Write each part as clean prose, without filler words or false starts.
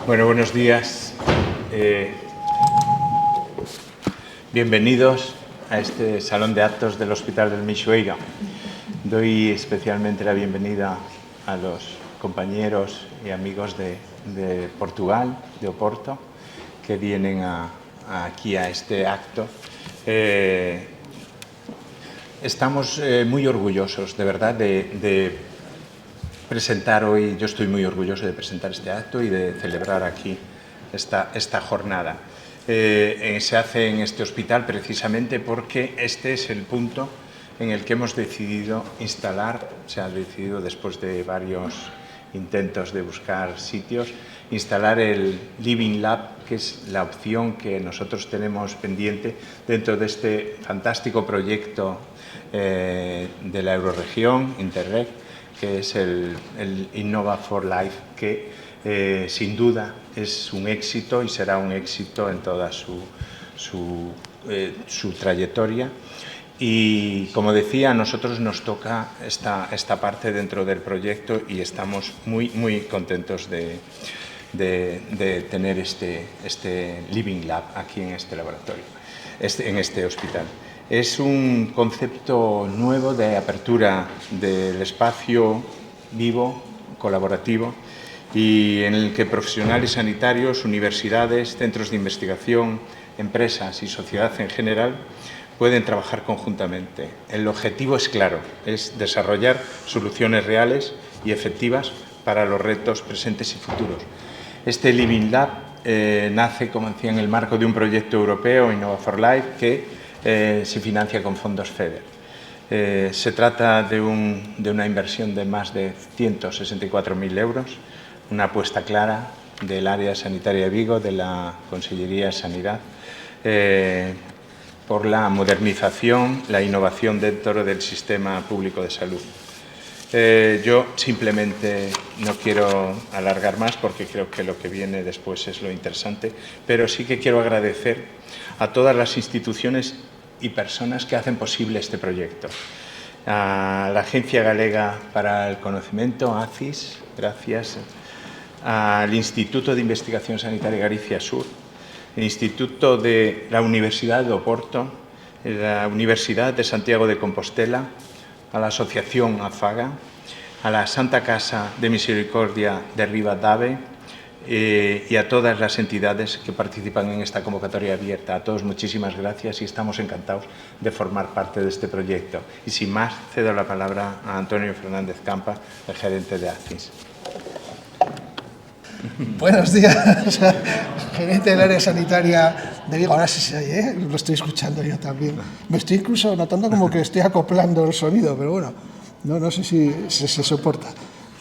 Bueno, buenos días. Bienvenidos a este salón de actos del Hospital del Meixoeiro. Doy especialmente la bienvenida a los compañeros y amigos de Portugal, de Oporto, que vienen aquí a este acto. Estamos muy orgullosos, de verdad, de presentar hoy, yo estoy muy orgulloso de presentar este acto y de celebrar aquí esta jornada. Se hace en este hospital precisamente porque este es el punto en el que hemos decidido instalar, se ha decidido después de varios intentos de buscar sitios, instalar el Living Lab, que es la opción que nosotros tenemos pendiente dentro de este fantástico proyecto de la Euroregión, Interreg, que es el Innova for Life, que sin duda es un éxito y será un éxito en toda su trayectoria. Y como decía, a nosotros nos toca esta parte dentro del proyecto y estamos muy contentos de tener este Living Lab aquí en este laboratorio, en este hospital. Es un concepto nuevo de apertura del espacio vivo, colaborativo, y en el que profesionales sanitarios, universidades, centros de investigación, empresas y sociedad en general pueden trabajar conjuntamente. El objetivo es claro, es desarrollar soluciones reales y efectivas para los retos presentes y futuros. Este Living Lab nace, como decía, en el marco de un proyecto europeo, Innova for Life, que se financia con fondos FEDER. Se trata de una inversión de más de 164.000 euros, una apuesta clara del área sanitaria de Vigo, de la Consellería de Sanidad, por la modernización, la innovación dentro del sistema público de salud. Yo simplemente no quiero alargar más porque creo que lo que viene después es lo interesante, pero sí que quiero agradecer a todas las instituciones y personas que hacen posible este proyecto. A la Agencia Galega para el Conocimiento, ACIS, gracias. Al Instituto de Investigación Sanitaria Galicia Sur, el Instituto de la Universidad de Oporto, la Universidad de Santiago de Compostela, a la Asociación AFAGA, a la Santa Casa de Misericordia de Ribadave y a todas las entidades que participan en esta convocatoria abierta. A todos muchísimas gracias y estamos encantados de formar parte de este proyecto. Y sin más, cedo la palabra a Antonio Fernández Campa, el gerente de ACIS. Buenos días, gerente del área sanitaria de Vigo. Ahora sí se oye, lo estoy escuchando yo también. Me estoy incluso notando como que estoy acoplando el sonido, pero bueno, no sé si se soporta.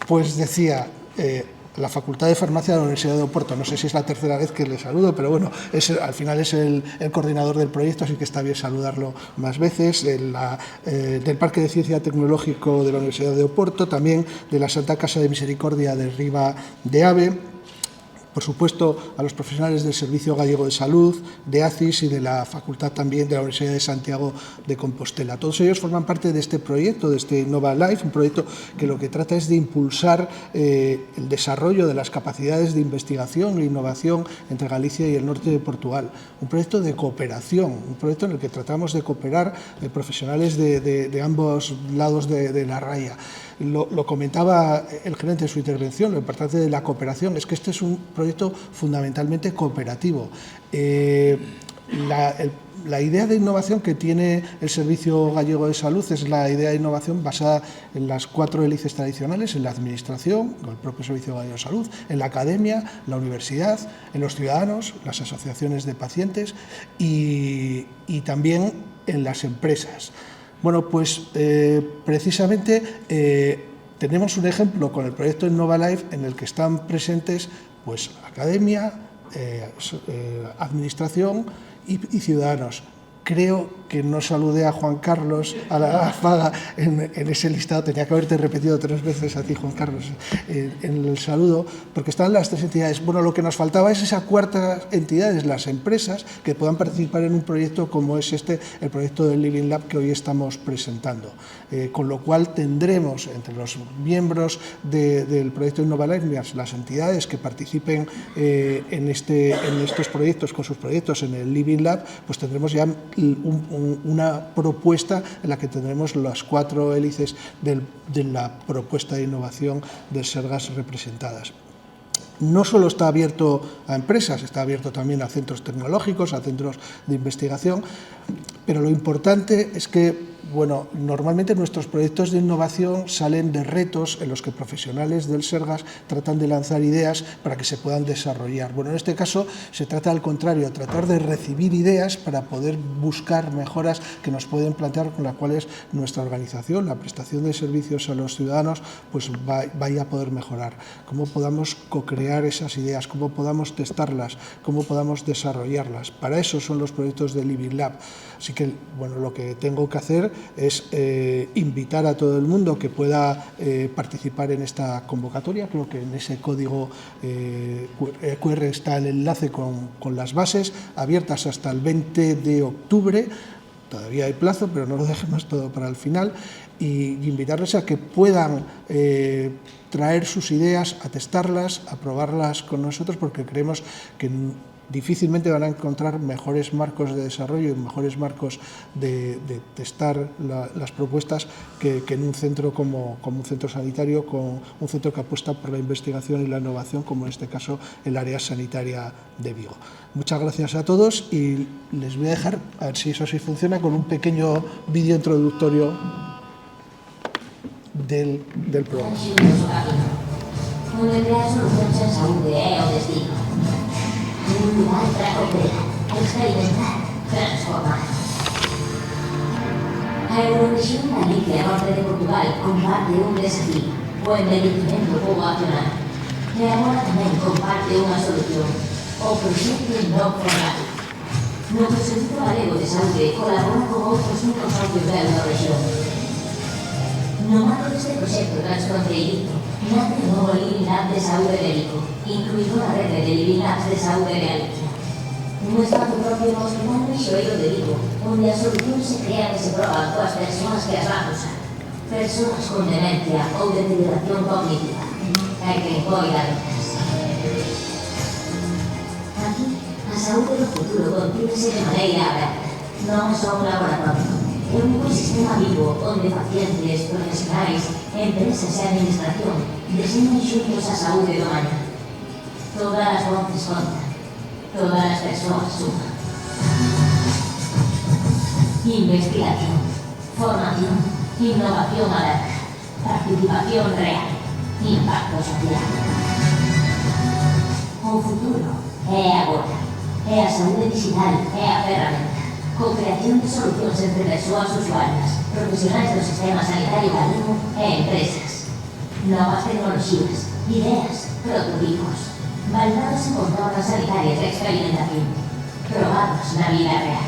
Pues decía, la Facultad de Farmacia de la Universidad de Oporto, no sé si es la tercera vez que le saludo, pero bueno, al final es el coordinador del proyecto, así que está bien saludarlo más veces, del Parque de Ciencia Tecnológico de la Universidad de Oporto, también de la Santa Casa de Misericordia de Riba de Ave, por supuesto, a los profesionales del Servicio Gallego de Salud, de ACIS y de la Facultad también de la Universidad de Santiago de Compostela. Todos ellos forman parte de este proyecto, de este Innova Life, un proyecto que lo que trata es de impulsar el desarrollo de las capacidades de investigación e innovación entre Galicia y el norte de Portugal. Un proyecto de cooperación, un proyecto en el que tratamos de cooperar profesionales de ambos lados de la raya. Lo comentaba el gerente en su intervención, lo importante de la cooperación es que este es un proyecto fundamentalmente cooperativo. La idea de innovación que tiene el Servicio Gallego de Salud es la idea de innovación basada en las 4 hélices tradicionales, en la administración, con el propio Servicio Gallego de Salud, en la academia, la universidad, en los ciudadanos, las asociaciones de pacientes y también en las empresas. Bueno, pues precisamente tenemos un ejemplo con el proyecto Innova Life en el que están presentes pues, academia, administración y ciudadanos. Creo que no saludé a Juan Carlos a la Faga en ese listado. Tenía que haberte repetido 3 veces a ti, Juan Carlos, en el saludo, porque están las 3 entidades. Bueno, lo que nos faltaba es esa cuarta entidad, es las empresas que puedan participar en un proyecto como es el proyecto del Living Lab que hoy estamos presentando. Con lo cual tendremos entre los miembros del proyecto Innovalife las entidades que participen en estos proyectos, con sus proyectos en el Living Lab, pues tendremos ya una propuesta en la que tendremos las 4 hélices de la propuesta de innovación del Sergas representadas. No solo está abierto a empresas, está abierto también a centros tecnológicos, a centros de investigación, pero lo importante es que, bueno, normalmente nuestros proyectos de innovación salen de retos en los que profesionales del Sergas tratan de lanzar ideas para que se puedan desarrollar. Bueno, en este caso se trata al contrario, tratar de recibir ideas para poder buscar mejoras que nos pueden plantear con las cuales nuestra organización, la prestación de servicios a los ciudadanos, pues vaya a poder mejorar. Cómo podamos co-crear esas ideas, cómo podamos testarlas, cómo podamos desarrollarlas. Para eso son los proyectos de Living Lab. Así que, bueno, lo que tengo que hacer es invitar a todo el mundo que pueda participar en esta convocatoria. Creo que en ese código QR está el enlace con las bases abiertas hasta el 20 de octubre. Todavía hay plazo, pero no lo dejemos todo para el final. Y invitarles a que puedan traer sus ideas, a testarlas, a probarlas con nosotros, porque creemos que difícilmente van a encontrar mejores marcos de desarrollo y mejores marcos de testar las propuestas que en un centro como un centro sanitario, con un centro que apuesta por la investigación y la innovación, como en este caso el área sanitaria de Vigo. Muchas gracias a todos y les voy a dejar, a ver si eso sí funciona, con un pequeño vídeo introductorio del programa. Un lugar para cooperar, experimentar, transformar. A Eurovisión Galicia, norte de Portugal, comparte un desafío, o envelhecimento poblacional. E agora tamén comparte unha solución, o proxecto No Formal. No Consello Galego de Saúde colabora con outros 5 socios da región. No marco deste proxecto transfronteirizo, nace o novo Living Lab de Saúde de Vigo, incluído na rede de Living Labs de Saúde de Galicia. Un espazo propio no Hospital Meixoeiro de Vigo, onde as solucións se crean e se proban coas persoas que as van usar. Persoas con demencia ou deterioración cognitiva. Hai quen coida delas. Aquí, a saúde do futuro contínese de maneira aberta. Non é só un laboratorio. É un ecosistema vivo onde pacientes, profesionais, empresas e administración deseñan xuntos a saúde do mañá. Todas as voces contan, todas as persoas suman. Investigación, formación, innovación aberta, participación real, impacto social. O futuro é agora, é a saúde digital, é a ferramenta. Co-creación de solucións entre persoas usuarias, profesionais do sistema sanitario galego e empresas. Novas tecnoloxías, ideas, prototipos, validados en contornas sanitarias de experimentación, probados na vida real.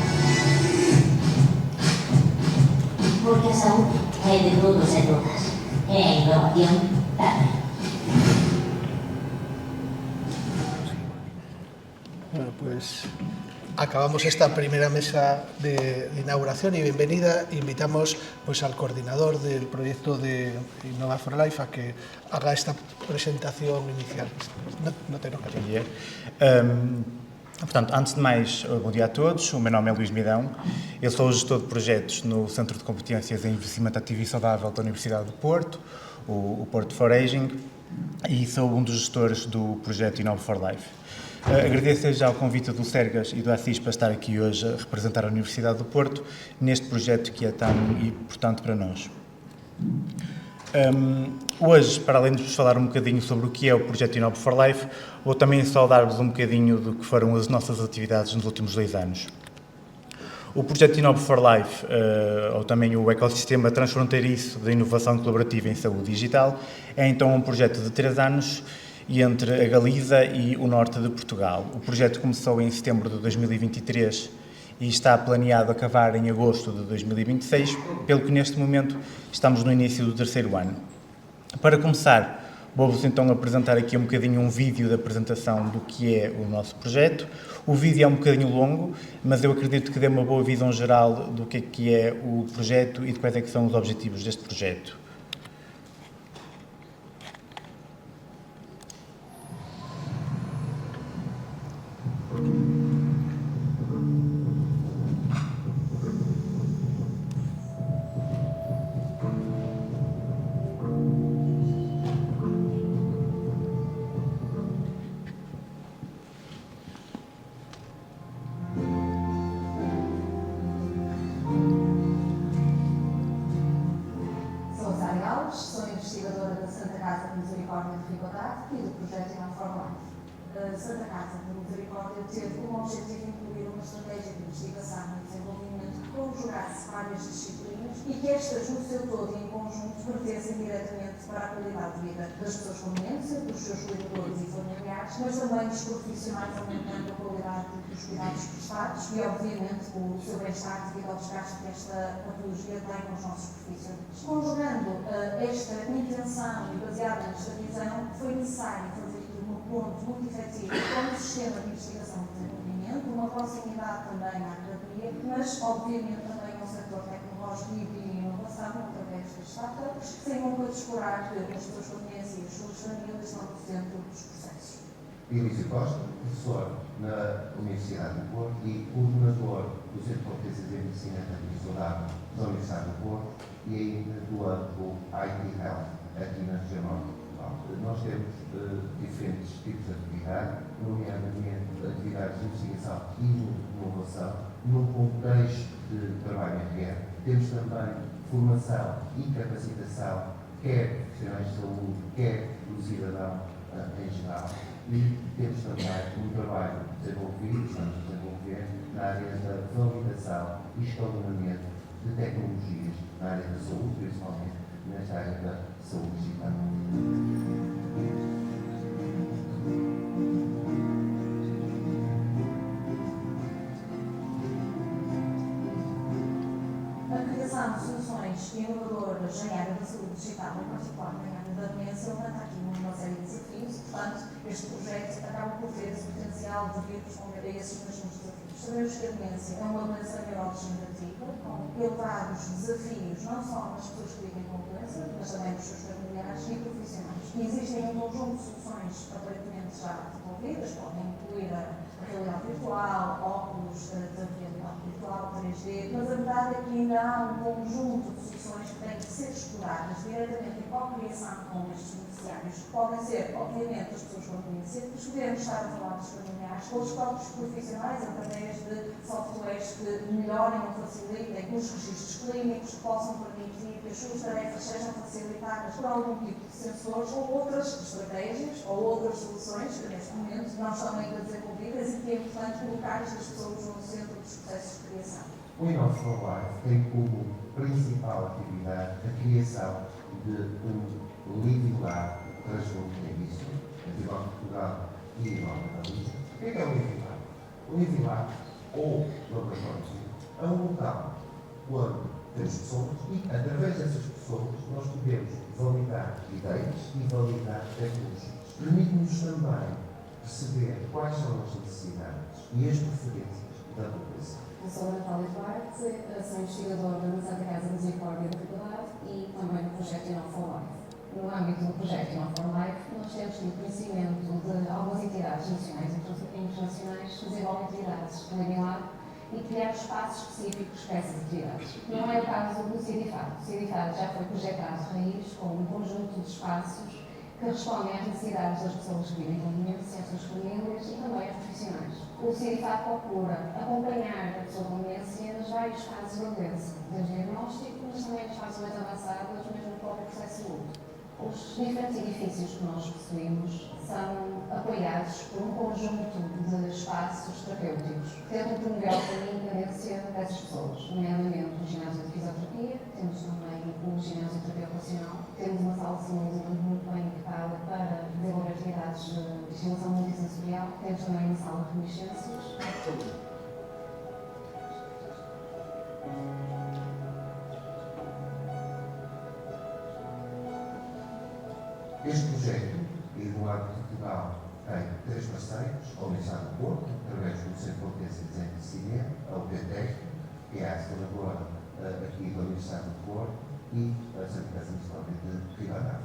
Porque a saúde é de todos e todas, e a innovación tamén. Bueno, pues acabamos esta primera mesa de inauguración y bienvenida. Invitamos pues al coordinador del proyecto de Innova for Life a que haga esta presentación inicial. No te enojes. Portanto, antes de mais, bom dia a todos. O meu nome é Luís Midão. Eu sou o gestor de projetos no Centro de Competências em Envelhecimento Ativo e Saudável da Universidade do Porto, o Porto for Aging, e sou um dos gestores do projeto Innova for Life. Agradeço já o convite do Sergas e do ACIS para estar aqui hoje a representar a Universidade do Porto neste projeto que é tão importante para nós. Hoje, para além de vos falar um bocadinho sobre o que é o projeto Innova for Life, vou também só dar-vos um bocadinho do que foram as nossas atividades nos últimos 2 anos. O projeto Innova for Life, ou também o ecossistema transfronteiriço de inovação colaborativa em saúde digital, é então um projeto de 3 anos entre a Galiza e o norte de Portugal. O projeto começou em setembro de 2023 e está planeado acabar em agosto de 2026, pelo que neste momento estamos no início do terceiro ano. Para começar, vou-vos então apresentar aqui um bocadinho um vídeo da apresentação do que é o nosso projeto. O vídeo é um bocadinho longo, mas eu acredito que dê uma boa visão geral do que é o projeto e de quais é que são os objetivos deste projeto. Sou Sara Alves, sou investigadora da Santa Casa de Misericórdia de Ribadave e do projeto Enough for Life. A Santa Casa de Misericórdia teve como objetivo incluir uma estratégia de investigação e desenvolvimento que conjugasse várias disciplinas e que estas, no seu todo e em conjunto, vertessem diretamente para a qualidade de vida das pessoas com demência, dos seus cuidadores e familiares, mas também dos profissionais, aumentando a qualidade dos cuidados prestados e, obviamente, o seu bem-estar devido ao desgaste que esta patologia tem com os nossos profissionais. Conjugando esta intenção e baseada nesta visão, foi necessário fazer uma ponte muito efetiva com o sistema de investigação e desenvolvimento, uma proximidade também à academia, mas, obviamente, também ao setor tecnológico e de inovação, através das startups, que tenham para explorar que as pessoas com demência e as suas famílias estão no centro dos processos. Elísio Costa, professor na Universidade do Porto e coordenador do Centro de Competências em Medicina e Saudável da Universidade do Porto e ainda do âmbito IT Health, aqui na região norte de Portugal. Nós temos diferentes tipos de atividade, nomeadamente atividades de investigação e inovação, num contexto de trabalho em rede. Temos também formação e capacitação, quer profissionais de saúde, quer do cidadão em geral. E temos também um trabalho desenvolvido, estamos a desenvolver, na área da validação e escalonamento de tecnologias na área da saúde, principalmente nesta área da saúde digital. A criação de soluções inovadoras em área da saúde digital, em particular na área da demência, levanta aqui uma série de desafios e, portanto, este projeto acaba por ter esse potencial de vir responder a esses mesmos desafios. Sabemos que a demência é uma doença neurodegenerativa, com elevados desafios, não só nas pessoas que vivem com a doença, mas também nos seus familiares e profissionais. E existem um conjunto de soluções aparentemente já desenvolvidas, podem incluir a realidade virtual, óculos de realidade virtual, 3D, mas a verdade é que ainda há um conjunto de soluções que têm que ser exploradas diretamente em co-criação com estes beneficiários. Podem ser, obviamente, as pessoas com demência, mas podemos estar a falar dos familiares ou os próprios profissionais através de softwares que melhorem ou facilitem os registros clínicos, que possam permitir que as suas tarefas sejam facilitadas por algum tipo de sensores ou outras estratégias ou outras soluções que neste momento não estão ainda desenvolvidas e que é importante colocar estas pessoas no centro dos processos de criação. O Enough for Life tem como principal atividade a criação de um Livilar transfronteiriço, a nível de Portugal e a nível da Galiza. O que é o Livilar? O Livilar, ou laboratório, é um local onde temos pessoas e, através dessas pessoas, nós podemos validar ideias e validar tecnologias. Permite-nos também perceber quais são as necessidades e as preferências da população. Eu sou a Natália Duarte, sou investigadora na Santa Casa de Misericórdia de Ribadave e também no projeto Enough for Life. No âmbito do projeto Enough for Life, nós temos tido conhecimento de algumas entidades nacionais e internacionais que desenvolvem atividades similares e criar espaços específicos para essas atividades. Não é o caso do CIDIFAD. O CIDIFAD já foi projetado de raiz com um conjunto de espaços que respondem às necessidades das pessoas que vivem com demência, às suas famílias e também aos profissionais. O CIDIFAD procura acompanhar a pessoa com demência nas várias fases da doença, desde o diagnóstico, mas também nas fases mais avançadas, mesmo no próprio processo de luto. Os diferentes edifícios que nós possuímos são apoiados por um conjunto de espaços terapêuticos que tentam promover a independência dessas pessoas, nomeadamente o ginásio de fisioterapia, temos também o ginásio de terapia ocupacional, temos uma sala de saúde muito bem equipada para desenvolver atividades de estimulação multissensorial, temos também uma sala de reminiscências. Este projeto, Eduardo Portugal, tem 3 parceiros, a Universidade do Porto, através do Centro de Competência de Desenho e Cinema, a UPTEC, que é a aceleradora aqui da Universidade do Porto, e a Santa Casa Municipal de Ribadavia.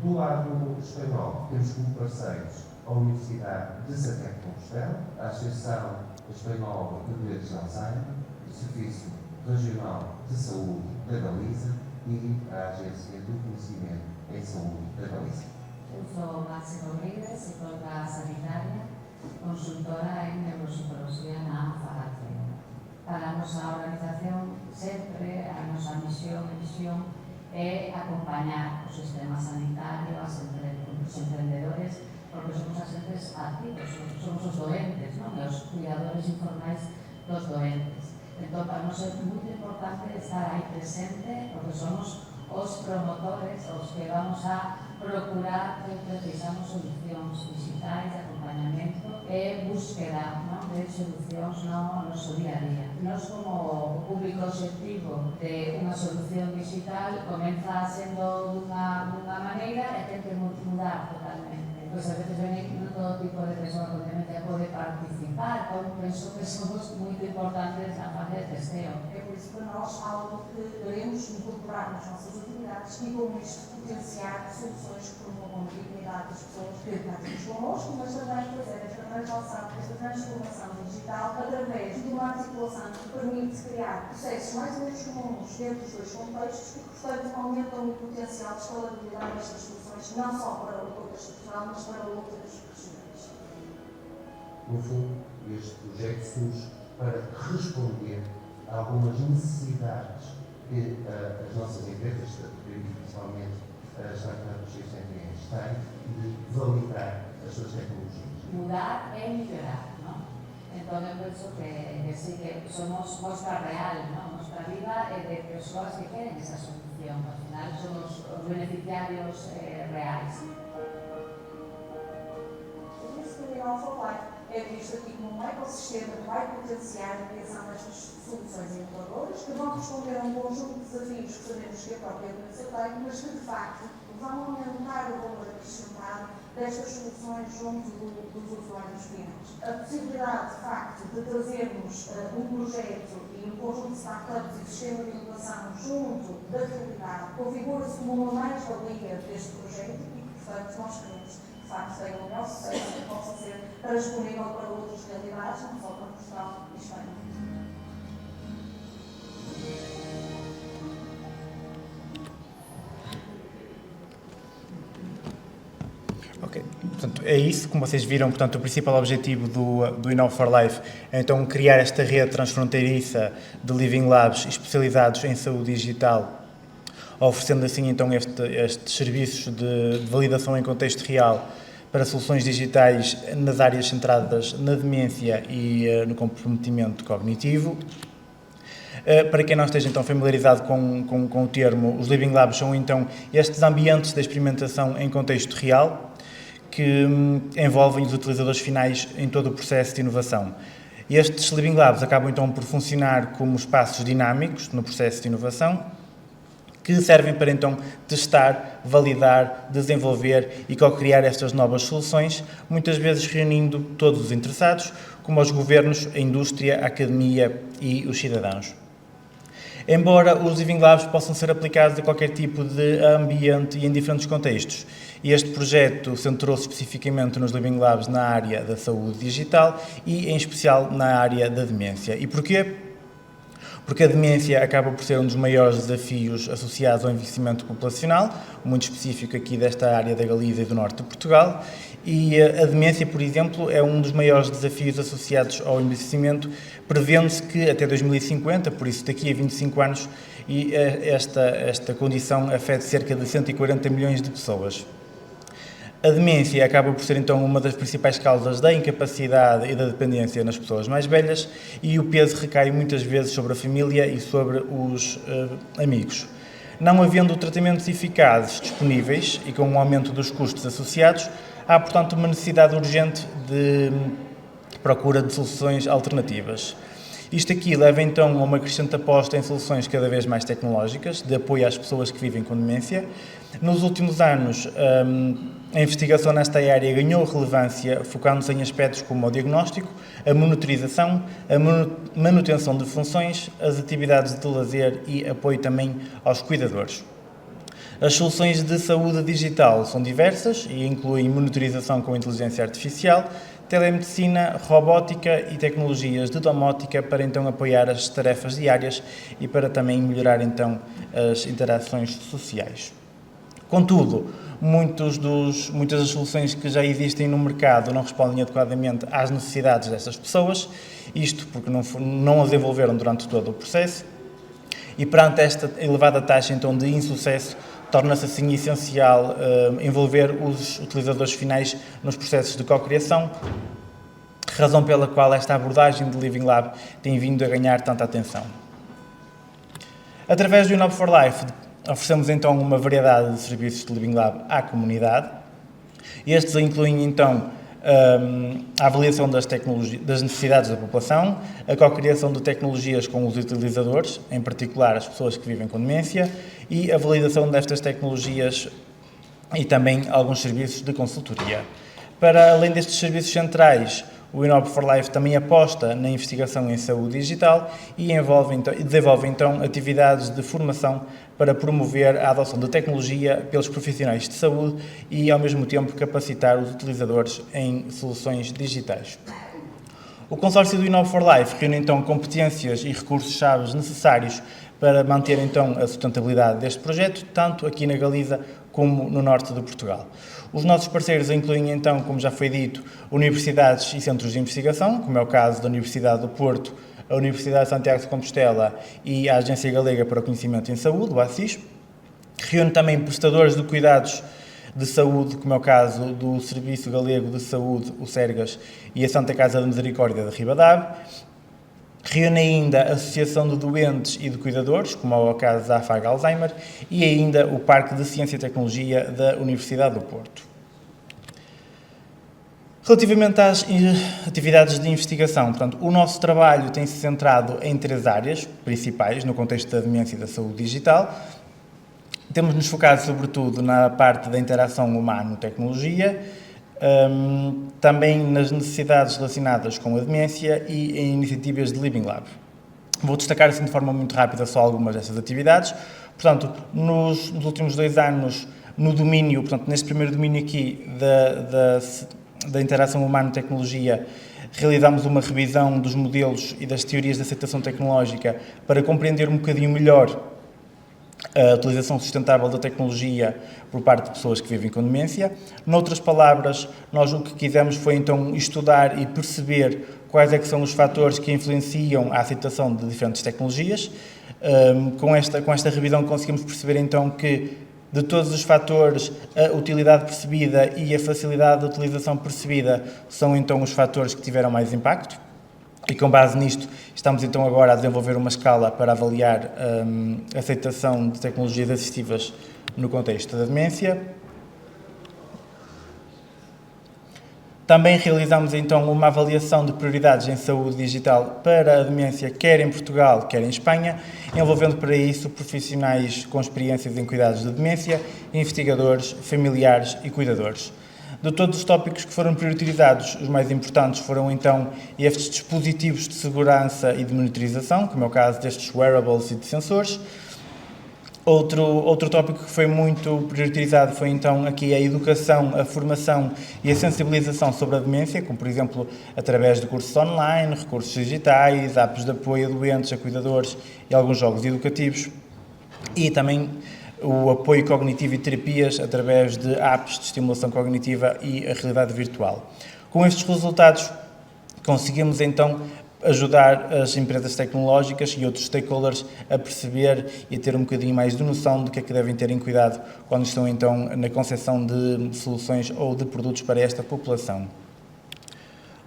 Do lado espanhol, temos como parceiros a Universidade de Santiago de Compostela, a Associação Espanhola de Doentes de Alzheimer, o Serviço Regional de Saúde da Galiza e a Agência do Conhecimento em Saúde da Galiza. Eu sou Márcia Rodrigues, psicóloga sanitária, consultora en neuropsicoloxía na Farate. Para a nosa organización, sempre a nosa misión e visión é acompañar o sistema sanitario, os emprendedores, porque somos agentes activos, somos os doentes, non? E os cuidadores informais dos doentes. Entón, para nós é moi importante estar aí presente, porque somos os promotores, os que vamos a procurar que precisamos solucións digitais de acompañamento e búsqueda, non, de solucións no noso día a día. Nos, como público objetivo de unha solución digital, comeza sendo dunha maneira e ten que mudar totalmente. Pois a veces ven todo tipo de persoa que pode participar, como penso que somos moito importantes na fase de testeo. É por isso que para nós algo que queremos incorporar nas nossas atividades e com isto potenciar soluções que promovam a dignidade das pessoas que praticam connosco, mas também fazer esta translação, esta transformação digital através de uma articulação que permite criar processos mais ou menos comuns dentro dos dois contextos e que, portanto, aumentam o potencial de escalabilidade destas soluções, não só para o contexto nacional, mas para outras regionais. No fundo, este projeto surge para responder a algumas necessidades que as nossas empresas, principalmente as startups e as CNPs, têm de validar as suas tecnologias. Mudar é mellorar, non? Entón, eu penso que sí, que somos mostra real, non? Mostra viva de persoas que queren esa solución. Al final, somos os beneficiarios reais. É visto aqui como um ecossistema que vai potenciar a criação destas soluções inovadoras, que vão responder a um conjunto de desafios que sabemos que a própria doença tem, mas que, de facto, vão aumentar o valor acrescentado destas soluções junto dos usuários finais. A possibilidade, de facto, de trazermos um projeto e um conjunto de startups e sistema de inovação junto da realidade configura-se como uma mais-valia deste projeto e, portanto, nós queremos tenha o melhor sucesso e possa ser transponível para outras realidades, não só para Portugal e Espanha. Ok, portanto, é isso, como vocês viram, portanto, o principal objetivo do Inove for Life é então criar esta rede transfronteiriça de Living Labs especializados em saúde digital, oferecendo assim então estes serviços de validação em contexto real para soluções digitais nas áreas centradas na demência e no comprometimento cognitivo. Para quem não esteja então familiarizado com o termo, os Living Labs são então estes ambientes de experimentação em contexto real que envolvem os utilizadores finais em todo o processo de inovação. Estes Living Labs acabam então por funcionar como espaços dinâmicos no processo de inovação, que servem para então testar, validar, desenvolver e co-criar estas novas soluções, muitas vezes reunindo todos os interessados, como os governos, a indústria, a academia e os cidadãos. Embora os Living Labs possam ser aplicados a qualquer tipo de ambiente e em diferentes contextos, este projeto centrou-se especificamente nos Living Labs na área da saúde digital e, em especial, na área da demência. E porquê? Porque a demência acaba por ser um dos maiores desafios associados ao envelhecimento populacional, muito específico aqui desta área da Galiza e do norte de Portugal, e a demência, por exemplo, é um dos maiores desafios associados ao envelhecimento, prevendo-se que até 2050, por isso daqui a 25 anos, esta condição afete cerca de 140 milhões de pessoas. A demência acaba por ser, então, uma das principais causas da incapacidade e da dependência nas pessoas mais velhas e o peso recai muitas vezes sobre a família e sobre os amigos. Não havendo tratamentos eficazes disponíveis e com o aumento dos custos associados, há, portanto, uma necessidade urgente de procura de soluções alternativas. Isto aqui leva então a uma crescente aposta em soluções cada vez mais tecnológicas, de apoio às pessoas que vivem com demência. Nos últimos anos, a investigação nesta área ganhou relevância, focando-se em aspectos como o diagnóstico, a monitorização, a manutenção de funções, as atividades de lazer e apoio também aos cuidadores. As soluções de saúde digital são diversas e incluem monitorização com inteligência artificial, telemedicina, robótica e tecnologias de domótica para então apoiar as tarefas diárias e para também melhorar então as interações sociais. Contudo, muitas das soluções que já existem no mercado não respondem adequadamente às necessidades dessas pessoas, isto porque não as desenvolveram durante todo o processo, e perante esta elevada taxa então de insucesso, torna-se assim essencial envolver os utilizadores finais nos processos de cocriação, razão pela qual esta abordagem de Living Lab tem vindo a ganhar tanta atenção. Através do Inove for Life, oferecemos então uma variedade de serviços de Living Lab à comunidade. Estes incluem então a avaliação das necessidades da população, a cocriação de tecnologias com os utilizadores, em particular as pessoas que vivem com demência, e a validação destas tecnologias e também alguns serviços de consultoria. Para além destes serviços centrais, o Inove for Life também aposta na investigação em saúde digital e desenvolve então atividades de formação para promover a adoção de tecnologia pelos profissionais de saúde e, ao mesmo tempo, capacitar os utilizadores em soluções digitais. O consórcio do Inove for Life reúne então competências e recursos-chave necessários para manter então a sustentabilidade deste projeto, tanto aqui na Galiza como no norte de Portugal. Os nossos parceiros incluem então, como já foi dito, universidades e centros de investigação, como é o caso da Universidade do Porto, a Universidade de Santiago de Compostela e a Agência Galega para o Conhecimento em Saúde, o ACIS. Reúne também prestadores de cuidados de saúde, como é o caso do Serviço Galego de Saúde, o SERGAS, e a Santa Casa da Misericórdia de Ribadave. Reúne ainda a Associação de Doentes e de Cuidadores, como é o caso da AFAG Alzheimer, e ainda o Parque de Ciência e Tecnologia da Universidade do Porto. Relativamente às atividades de investigação, portanto, o nosso trabalho tem-se centrado em 3 áreas principais no contexto da demência e da saúde digital. Temos-nos focado sobretudo na parte da interação humano-tecnologia, também nas necessidades relacionadas com a demência e em iniciativas de Living Lab. Vou destacar assim de forma muito rápida só algumas dessas atividades. Portanto, nos últimos 2 anos, no domínio, portanto, neste primeiro domínio aqui da interação humano-tecnologia, realizámos uma revisão dos modelos e das teorias de aceitação tecnológica para compreender um bocadinho melhor a utilização sustentável da tecnologia por parte de pessoas que vivem com demência. Noutras palavras, nós o que quisemos foi então estudar e perceber quais é que são os fatores que influenciam a aceitação de diferentes tecnologias. Com esta revisão conseguimos perceber então que de todos os fatores, a utilidade percebida e a facilidade de utilização percebida são então os fatores que tiveram mais impacto. E com base nisto, estamos então agora a desenvolver uma escala para avaliar a aceitação de tecnologias assistivas no contexto da demência. Também realizamos então uma avaliação de prioridades em saúde digital para a demência, quer em Portugal, quer em Espanha, envolvendo para isso profissionais com experiências em cuidados de demência, investigadores, familiares e cuidadores. De todos os tópicos que foram priorizados, os mais importantes foram então estes dispositivos de segurança e de monitorização, como é o caso destes wearables e de sensores. Outro tópico que foi muito priorizado foi então aqui a educação, a formação e a sensibilização sobre a demência, como por exemplo através de cursos online, recursos digitais, apps de apoio a doentes, a cuidadores e alguns jogos educativos, e também o apoio cognitivo e terapias através de apps de estimulação cognitiva e a realidade virtual. Com estes resultados conseguimos então ajudar as empresas tecnológicas e outros stakeholders a perceber e a ter um bocadinho mais de noção do que é que devem ter em cuidado quando estão então na concepção de soluções ou de produtos para esta população.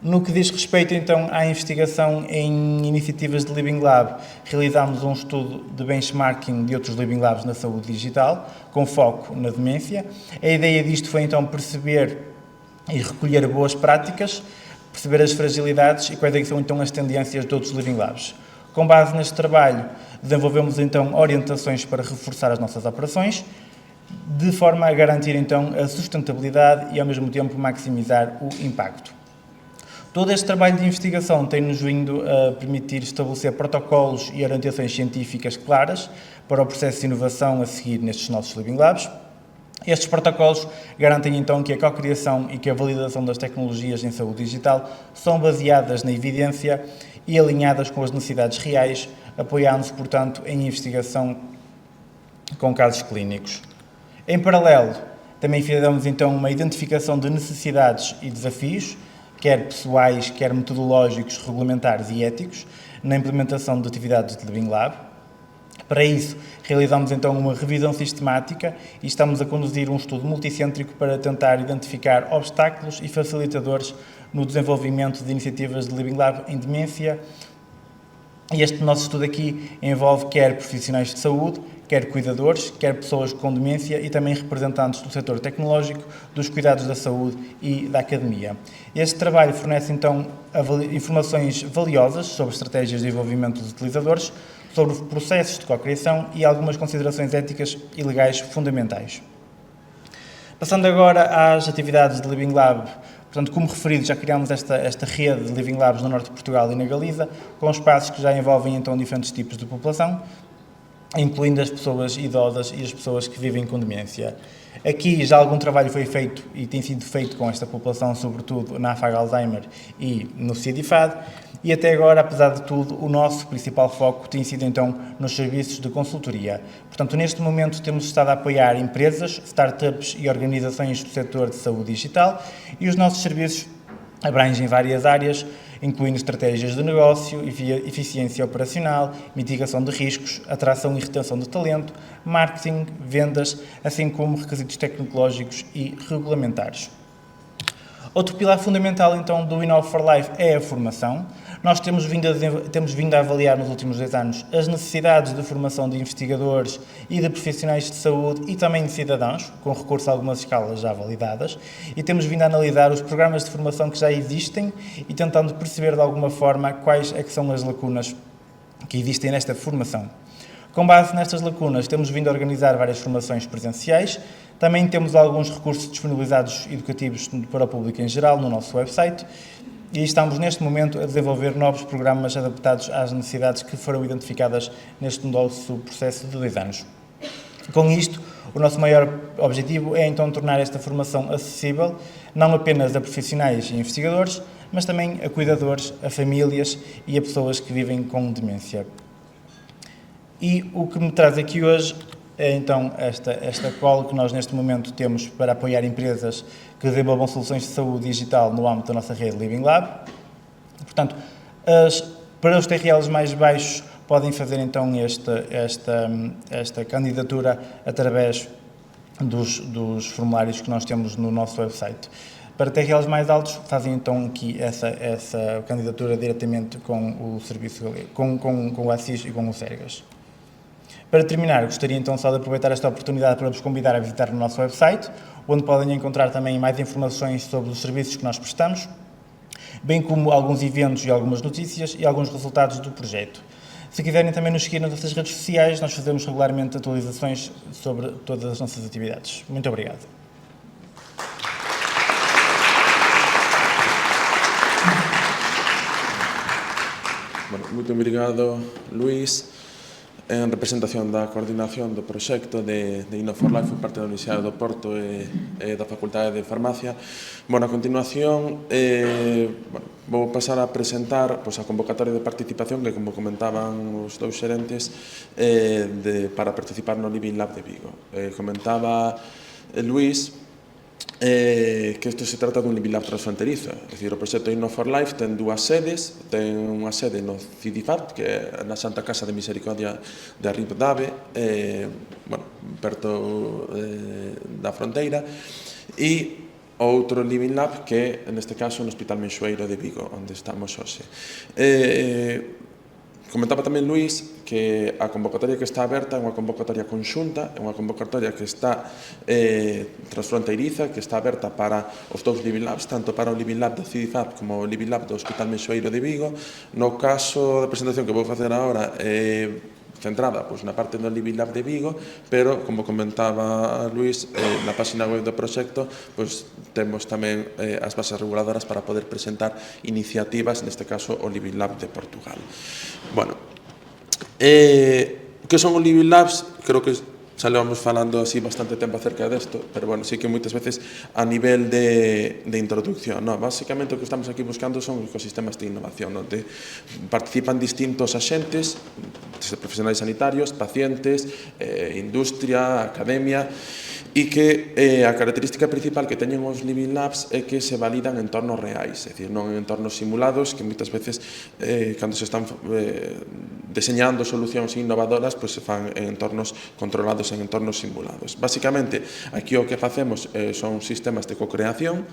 No que diz respeito então à investigação em iniciativas de Living Lab, realizámos um estudo de benchmarking de outros Living Labs na saúde digital, com foco na demência. A ideia disto foi então perceber e recolher boas práticas, perceber as fragilidades e quais é que são então as tendências de outros Living Labs. Com base neste trabalho, desenvolvemos então orientações para reforçar as nossas operações, de forma a garantir então a sustentabilidade e ao mesmo tempo maximizar o impacto. Todo este trabalho de investigação tem-nos vindo a permitir estabelecer protocolos e orientações científicas claras para o processo de inovação a seguir nestes nossos Living Labs. Estes protocolos garantem então que a cocriação e que a validação das tecnologias em saúde digital são baseadas na evidência e alinhadas com as necessidades reais, apoiando-se, portanto, em investigação com casos clínicos. Em paralelo, também fizemos então uma identificação de necessidades e desafios, quer pessoais, quer metodológicos, regulamentares e éticos, na implementação de atividades de Living Lab. Para isso, realizamos então uma revisão sistemática e estamos a conduzir um estudo multicêntrico para tentar identificar obstáculos e facilitadores no desenvolvimento de iniciativas de Living Lab em demência. E este nosso estudo aqui envolve quer profissionais de saúde, quer cuidadores, quer pessoas com demência e também representantes do setor tecnológico, dos cuidados da saúde e da academia. Este trabalho fornece então informações valiosas sobre estratégias de desenvolvimento dos utilizadores, sobre os processos de cocriação e algumas considerações éticas e legais fundamentais. Passando agora às atividades de Living Lab. Portanto, como referido, já criámos esta rede de Living Labs no norte de Portugal e na Galiza, com espaços que já envolvem então diferentes tipos de população, incluindo as pessoas idosas e as pessoas que vivem com demência. Aqui já algum trabalho foi feito e tem sido feito com esta população, sobretudo na AFAG Alzheimer e no CIDIFAD, e até agora, apesar de tudo, o nosso principal foco tem sido então nos serviços de consultoria. Portanto, neste momento temos estado a apoiar empresas, startups e organizações do setor de saúde digital e os nossos serviços abrangem várias áreas, incluindo estratégias de negócio, eficiência operacional, mitigação de riscos, atração e retenção de talento, marketing, vendas, assim como requisitos tecnológicos e regulamentares. Outro pilar fundamental, então, do Inove for Life é a formação. Nós temos vindo a avaliar nos últimos 10 anos as necessidades de formação de investigadores e de profissionais de saúde e também de cidadãos, com recurso a algumas escalas já validadas, e temos vindo a analisar os programas de formação que já existem e tentando perceber de alguma forma quais é que são as lacunas que existem nesta formação. Com base nestas lacunas, temos vindo a organizar várias formações presenciais. Também temos alguns recursos disponibilizados educativos para o público em geral no nosso website e estamos neste momento a desenvolver novos programas adaptados às necessidades que foram identificadas neste nosso processo de 2 anos. Com isto, o nosso maior objetivo é então tornar esta formação acessível não apenas a profissionais e investigadores, mas também a cuidadores, a famílias e a pessoas que vivem com demência. E o que me traz aqui hoje é então esta call que nós neste momento temos para apoiar empresas que desenvolvam soluções de saúde digital no âmbito da nossa rede Living Lab. Portanto, para os TRLs mais baixos podem fazer então esta candidatura através dos formulários que nós temos no nosso website. Para TRLs mais altos, fazem então aqui essa candidatura diretamente com o serviço, com o ASIS e com o Sergas. Para terminar, gostaria então só de aproveitar esta oportunidade para vos convidar a visitar o nosso website, onde podem encontrar também mais informações sobre os serviços que nós prestamos, bem como alguns eventos e algumas notícias e alguns resultados do projeto. Se quiserem também nos seguir nas nossas redes sociais, nós fazemos regularmente atualizações sobre todas as nossas atividades. Muito obrigado. Bueno, muito obrigado, Luís. En representación da coordinación do proxecto de Inove for Life por parte da Universidade do Porto e da Facultade de Farmacia. Bueno, a continuación vou pasar a presentar a convocatoria de participación que, como comentaban os dous xerentes, para participar no Living Lab de Vigo. Comentaba Luís que isto se trata dun Living Lab transfronterizo, é dicir, o proxecto Inove for Life ten 2 sedes, ten unha sede no CIDIFAD, que é na Santa Casa de Misericordia de Ribadave, perto da fronteira, e outro Living Lab que, neste caso, no Hospital Menxueiro de Vigo, onde estamos hoxe. Comentaba tamén Luís que a convocatoria que está aberta é unha convocatoria conxunta, é unha convocatoria que está transfronteiriza, que está aberta para os dous Living Labs, tanto para o Living Lab do CIDIFAP como o Living Lab do Hospital Meixoeiro de Vigo. No caso da presentación que vou facer agora, centrada na parte do Living Lab de Vigo, pero, como comentaba Luís, na página web do proxecto temos tamén as bases reguladoras para poder presentar iniciativas, neste caso o Living Lab de Portugal. Bueno, que son os Living Labs? Creo que xa levamos falando así bastante tempo acerca desto, pero bueno, sí que moitas veces a nivel de introducción, no? Básicamente o que estamos aquí buscando son ecosistemas de innovación, onde participan distintos axentes, profesionais sanitarios, pacientes, industria, academia, e que a característica principal que teñen os Living Labs é que se validan en entornos reais, é dicir, non en entornos simulados, que moitas veces, cando se están deseñando solucións innovadoras, se fan en entornos controlados, en entornos simulados. Básicamente, aquí o que facemos son sistemas de cocreación,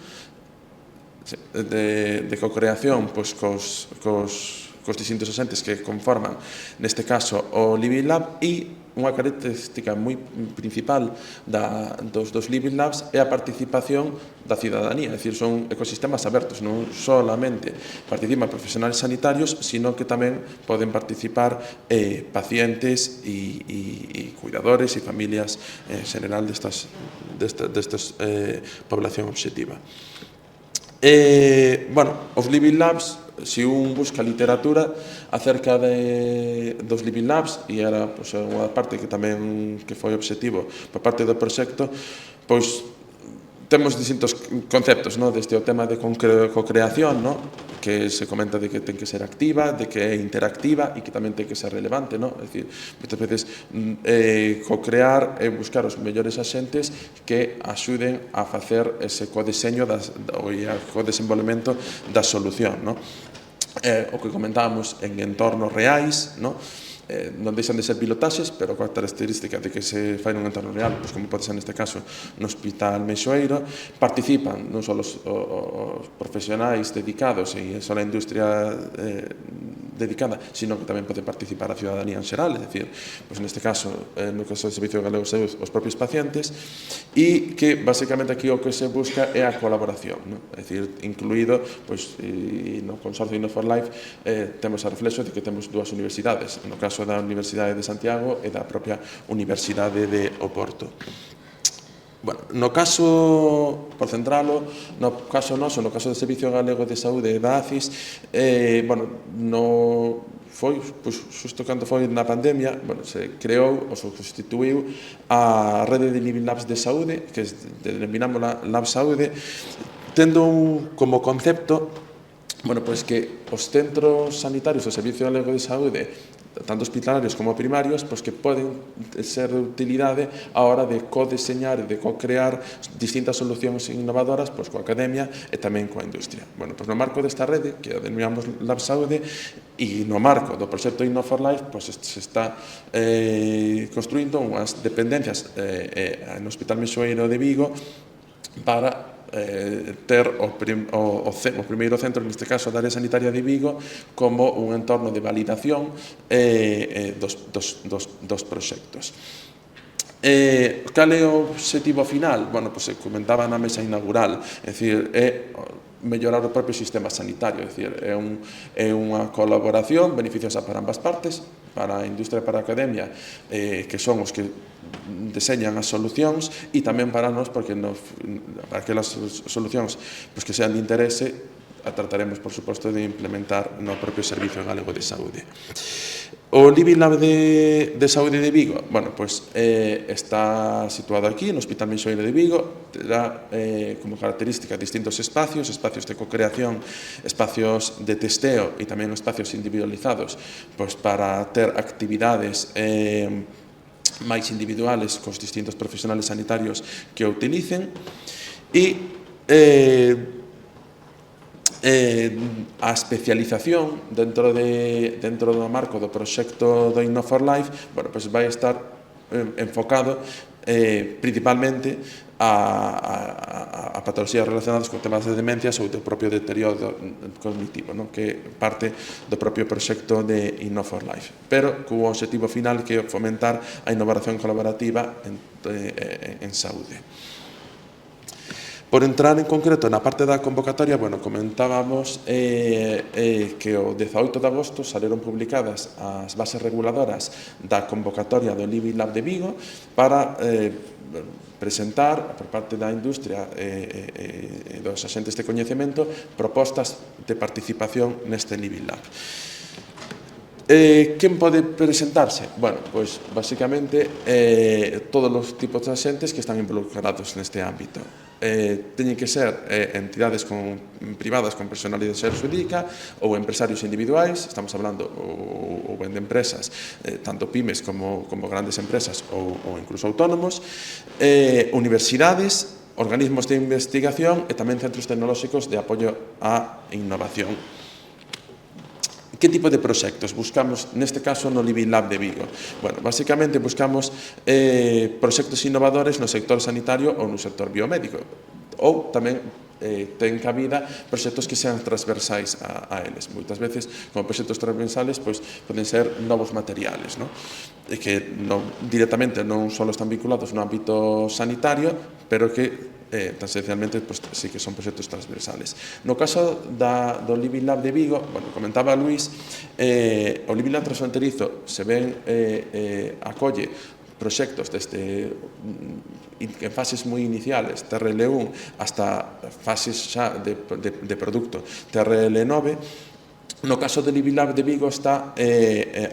cos distintos axentes que conforman, neste caso, o Living Lab, e unha característica moi principal dos Living Labs é a participación da cidadanía, é dicir, son ecosistemas abertos, non solamente participan profesionales sanitarios, sino que tamén poden participar pacientes e cuidadores e familias en general destas población obxectiva. Bueno, os Living Labs, se un busca literatura acerca dos Living Labs, e era unha parte que tamén foi obxectivo por parte do proxecto, temos distintos conceptos, desde o tema de cocreación, que se comenta de que ten que ser activa, de que é interactiva e que tamén ten que ser relevante, é dicir, moitas veces cocrear é buscar os mellores axentes que axuden a facer ese codeseño e o codesenvolvemento da solución, o que comentábamos en entornos reais, non deixan de ser pilotaxes, pero coa característica de que se fai nun entorno real, como pode ser neste caso no Hospital Meixoeiro. Participan non só os profesionais dedicados e só a industria dedicada, sino que tamén pode participar a ciudadanía en xeral, é dicir, neste caso, no caso do Servicio Galego de Saúde, os propios pacientes, e que, basicamente, aquí o que se busca é a colaboración, é dicir, incluído, no Consorcio Inno4Life, temos a reflexo de que temos dúas universidades, no caso da Universidade de Santiago e da propia Universidade de Oporto. Bueno, no caso, por centralo, no caso noso, no caso do Servicio Galego de Saúde da ACIS, xusto cando foi na pandemia, se creou ou se constituiu a rede de Living Labs de Saúde, que denominamos Lab Saúde, tendo como concepto que os centros sanitarios do Servicio Galego de Saúde, tanto hospitalarios como primarios, que poden ser de utilidade a hora de codeseñar e de co-crear distintas solucións innovadoras coa academia e tamén coa industria. No marco desta rede, que a denominamos Lab Saúde, e no marco do proxecto Inno4Life, se está construindo unhas dependencias no Hospital Meixoeiro de Vigo para ter o primeiro centro, neste caso da área sanitaria de Vigo, como un entorno de validación dos proxectos. Cal é o obxectivo final? Se comentaba na mesa inaugural, é dicir, é mellorar o propio sistema sanitario, é dicir, é unha colaboración beneficiosa para ambas partes, para a industria e para a academia, que son os que deseñan as solucións, e tamén para nós, porque para aquelas solucións que sean de interese, a trataremos, por suposto, de implementar no propio Servicio Galego de Saúde. O Living Lab de Saúde de Vigo, está situado aquí, no Hospital Meixoeiro de Vigo, terá como característica distintos espacios de cocreación, espacios de testeo e tamén espacios individualizados para ter actividades máis individuales cos distintos profesionales sanitarios que o utilicen, e a especialización dentro do marco do proxecto do Inno4Life vai estar enfocado principalmente a patoloxías relacionadas con temas de demencias ou do propio deterioro cognitivo, non? Que parte do propio proxecto de Inno4Life, pero co objetivo final que é fomentar a innovación colaborativa en saúde. Por entrar en concreto na parte da convocatoria, comentábamos que o 18 de agosto saleron publicadas as bases reguladoras da convocatoria do Living Lab de Vigo para presentar por parte da industria e dos axentes de coñecemento propostas de participación neste Living Lab. Quen pode presentarse? Pois basicamente todos os tipos de axentes que están involucrados neste ámbito. Teñen que ser entidades privadas con personalidade xurídica ou empresarios individuais, estamos hablando ou ben de empresas, tanto pymes como grandes empresas ou incluso autónomos, universidades, organismos de investigación e tamén centros tecnolóxicos de apoio á innovación. Que tipo de proxectos buscamos, neste caso, no Living Lab de Vigo? Basicamente buscamos proxectos innovadores no sector sanitario ou no sector biomédico, ou tamén ten cabida proxectos que sean transversais a eles. Moitas veces, como proxectos transversales, poden ser novos materiales, que directamente non só están vinculados no ámbito sanitario, pero que esencialmente sí que son proxectos transversales. No caso do Living Lab de Vigo, comentaba Luís, o Living Lab transfronterizo se acolle proxectos desde en fases moi iniciales, TRL1, hasta fases xa de produto TRL9. No caso do Living Lab de Vigo está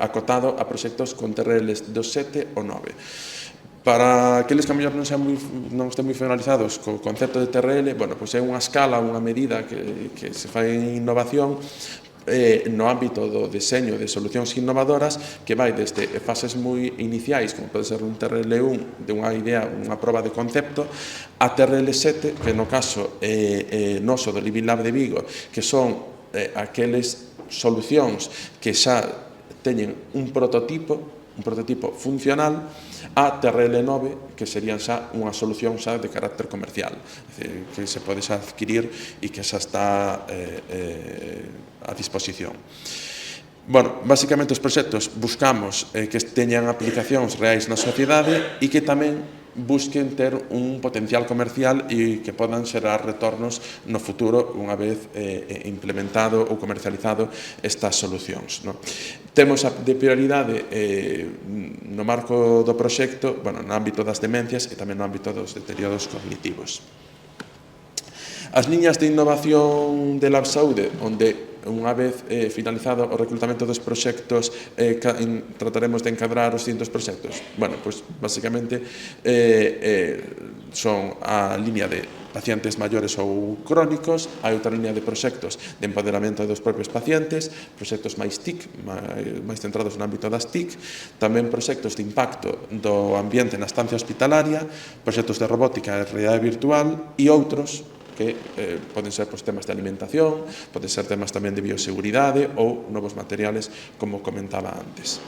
acotado a proxectos con TRLs do 7 ou 9. Para aqueles que a mellor non estén moi finalizados co concepto de TRL, pois é unha escala, unha medida que se fai en innovación no ámbito do deseño de solucións innovadoras que vai desde fases moi iniciais, como pode ser un TRL1 de unha idea, unha proba de concepto, a TRL7, que no caso noso do Living Lab de Vigo, que son aqueles solucións que xa teñen un prototipo funcional, a TRL9, que serían xa unha solución xa de carácter comercial, que se pode xa adquirir e que xa está a disposición. Basicamente os proxectos buscamos que teñan aplicacións reais na sociedade e que tamén busquen ter un potencial comercial e que podan xerar retornos no futuro unha vez implementado ou comercializado estas solucións. Temos de prioridade no marco do proxecto, no ámbito das demencias e tamén no ámbito dos deterioros cognitivos. As liñas de innovación de Lab Saúde, onde unha vez finalizado o reclutamento dos proxectos trataremos de encadrar os distintos proxectos. Basicamente son a liña de pacientes maiores ou crónicos, hai outra liña de proxectos de empoderamento dos propios pacientes, proxectos máis TIC, máis centrados no ámbito das TIC, tamén proxectos de impacto do ambiente na estancia hospitalaria, proxectos de robótica e realidade virtual e outros que poden ser temas de alimentación, poden ser temas tamén de bioseguridade ou novos materiales, como comentaba antes.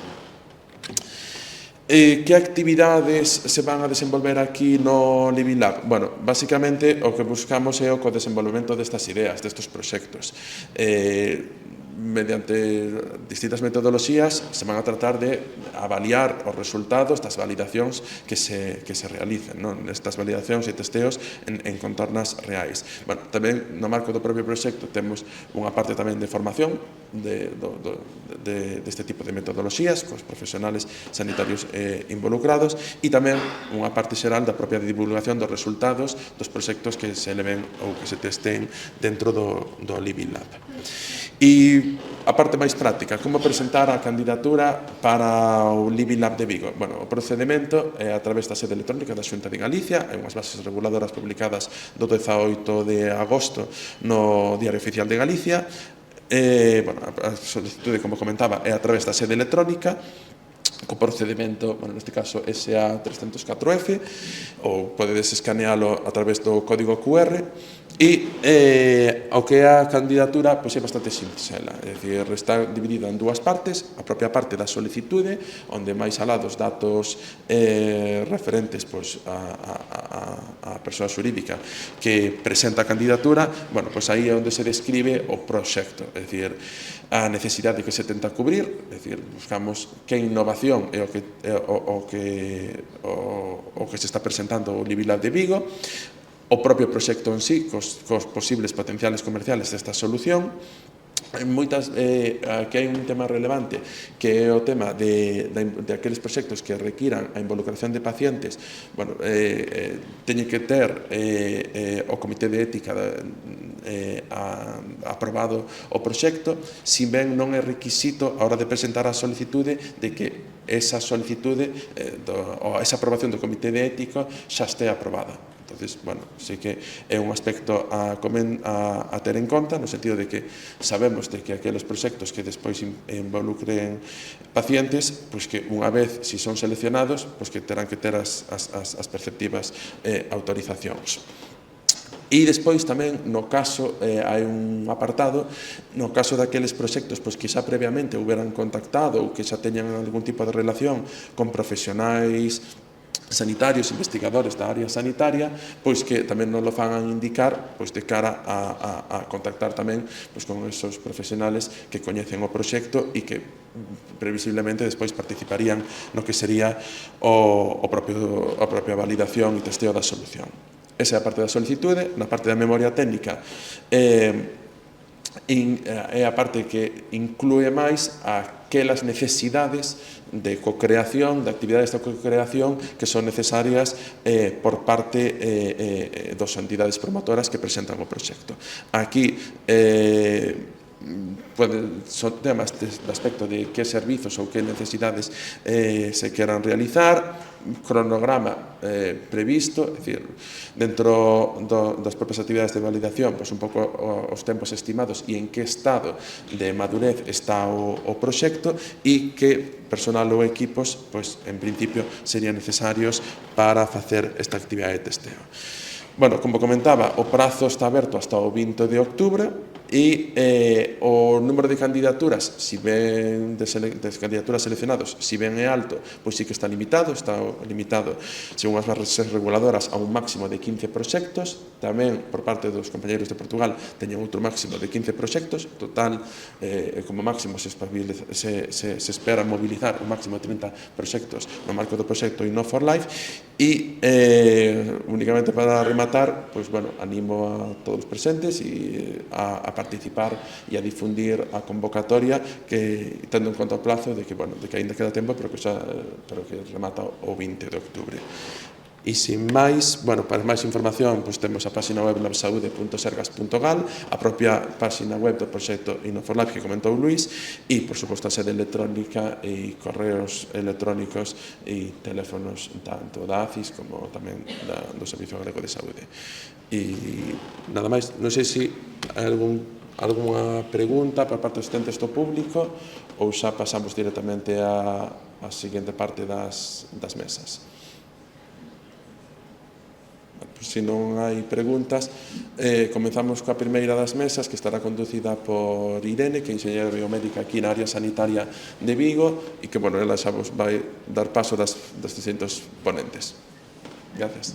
Que actividades se van a desenvolver aquí no Living Lab? Basicamente o que buscamos é o co-desenvolvemento destas ideas, destes proxectos. Mediante distintas metodoloxías se van a tratar de avaliar os resultados das validacións que se realicen, nestas validacións e testeos en contornas reais. Tamén no marco do propio proxecto temos unha parte tamén de formación deste tipo de metodoloxías cos profesionales sanitarios involucrados e tamén unha parte xeral da propia divulgación dos resultados dos proxectos que se eleven ou que se testen dentro do Living Lab. E a parte máis práctica, como presentar a candidatura para o Living Lab de Vigo? O procedimento é a través da sede electrónica da Xunta de Galicia, hai unhas bases reguladoras publicadas do 18 de agosto no Diario Oficial de Galicia. A solicitude, como comentaba, é a través da sede electrónica, co procedimento, neste caso SA304F, ou podedes escanealo a través do código QR, E o que é a candidatura pois é bastante sinxela, é dicir, está dividida en dúas partes, a propia parte da solicitude, onde máis alá dos datos referentes pois a persoa xurídica que presenta a candidatura, bueno, pois aí é onde se describe o proxecto, é dicir, a necesidade que se tenta cubrir, é dicir, buscamos que innovación é o que se está presentando o Libilab de Vigo, o propio proxecto en sí, cos posibles potenciales comerciales desta solución. Aquí hai un tema relevante que é o tema de aqueles proxectos que requiran a involucración de pacientes. Bueno, teñen que ter o Comité de Ética aprobado o proxecto, si ben non é requisito a hora de presentar a solicitude de que esa solicitude ou esa aprobación do Comité de Ética xa este aprobada. Entonces, bueno, sí que é un aspecto a ter en conta, no sentido de que sabemos de que aqueles proxectos que despois involucren pacientes, pois que unha vez, si son seleccionados, pois que terán que ter as perceptivas autorizacións. E despois tamén, no caso, hai un apartado, no caso daqueles proxectos pois que xa previamente houberan contactado ou que xa teñan algún tipo de relación con profesionais sanitarios, investigadores da área sanitaria, pois que tamén nos lo fan indicar pois de cara a contactar tamén pois con esos profesionales que coñecen o proxecto e que previsiblemente despois participarían no que sería a propia validación e testeo da solución. Esa é a parte da solicitude. Na parte da memoria técnica é a parte que inclúe máis aquelas necesidades de cocreación, de actividades de cocreación que son necesarias por parte das entidades promotoras que presentan o proxecto. Aquí son temas de aspecto de que servizos ou que necesidades se queran realizar, cronograma previsto, é dicir, dentro das propias actividades de validación, pois un pouco os tempos estimados e en que estado de madurez está o proxecto e que personal ou equipos, pois en principio serían necesarios para facer esta actividade de testeo. Bueno, como comentaba, o prazo está aberto hasta o 20 de outubro e o número de candidaturas, si ben de candidaturas seleccionados, si ben é alto, pois sí que está limitado, según as bases reguladoras, a un máximo de 15 proxectos. Tamén, por parte dos compañeiros de Portugal, teñen outro máximo de 15 proxectos. Total, como máximo, se espera mobilizar un máximo de 30 proxectos no marco do proxecto Inno for Life. E únicamente para rematar, pois, bueno, animo a todos os presentes a participar e a difundir a convocatoria, que tendo en conta o plazo de que, bueno, de que ainda queda tempo, pero que remata o 20 de outubro. E sin máis, bueno, para máis información, pois temos a página web labsaude.sergas.gal, a propia página web do proxecto Inno for Life que comentou Luís, e, por suposto, a sede electrónica e correos electrónicos e teléfonos tanto da ACIS como tamén do Servicio Galego de Saúde. E nada máis, non sei se hai algunha pregunta por parte dos asistentes do público ou xa pasamos directamente á seguinte parte das mesas. Se non hai preguntas, comenzamos coa primeira das mesas, que estará conducida por Irene, que é enxeñera biomédica aquí na área sanitaria de Vigo, e que, bueno, ela xa vos vai dar paso das distintos ponentes. Gracias.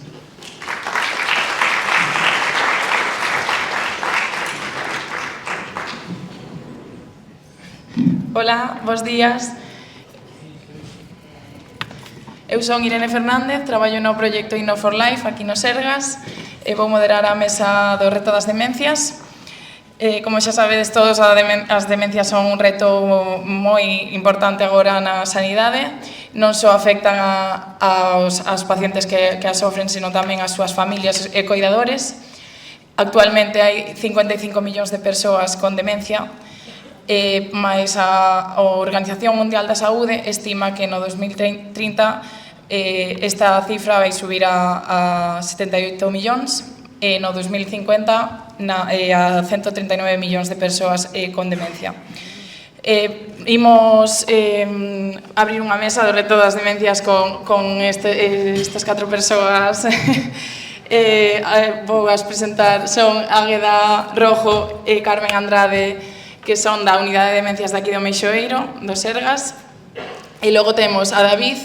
Hola, bos días. Eu son Irene Fernández, traballo no proxecto Inno for Life aquí no Sergas e vou moderar a mesa do reto das demencias. Como xa sabedes todos, as demencias son un reto moi importante agora na sanidade. Non só afectan aos pacientes que as sofren, sino tamén as súas familias e coidadores. Actualmente hai 55 millóns de persoas con demencia, mais a Organización Mundial da Saúde estima que no 2030 esta cifra vai subir a 78 millóns e no 2050 a 139 millóns de persoas con demencia. Imos abrir unha mesa do reto das demencias con estas 4 persoas Vou as presentar, son Águeda Rojo e Carmen Andrade, que son da Unidade de Demencias de aquí do Meixoeiro, do Sergas. E logo temos a David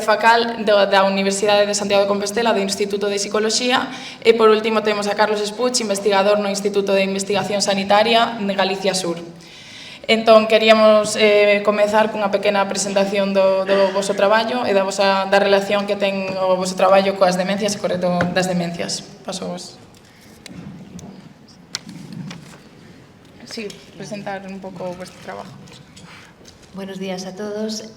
Facal, da Universidade de Santiago de Compostela, do Instituto de Psicoloxía. E por último temos a Carlos Espuch, investigador no Instituto de Investigación Sanitaria de Galicia Sur. Entón, queríamos comezar cunha pequena presentación do voso traballo e da relación que ten o voso traballo coas demencias e co reto das demencias. Paso vos. Sí, presentar un pouco o vuestro trabajo. Buenos días a todos.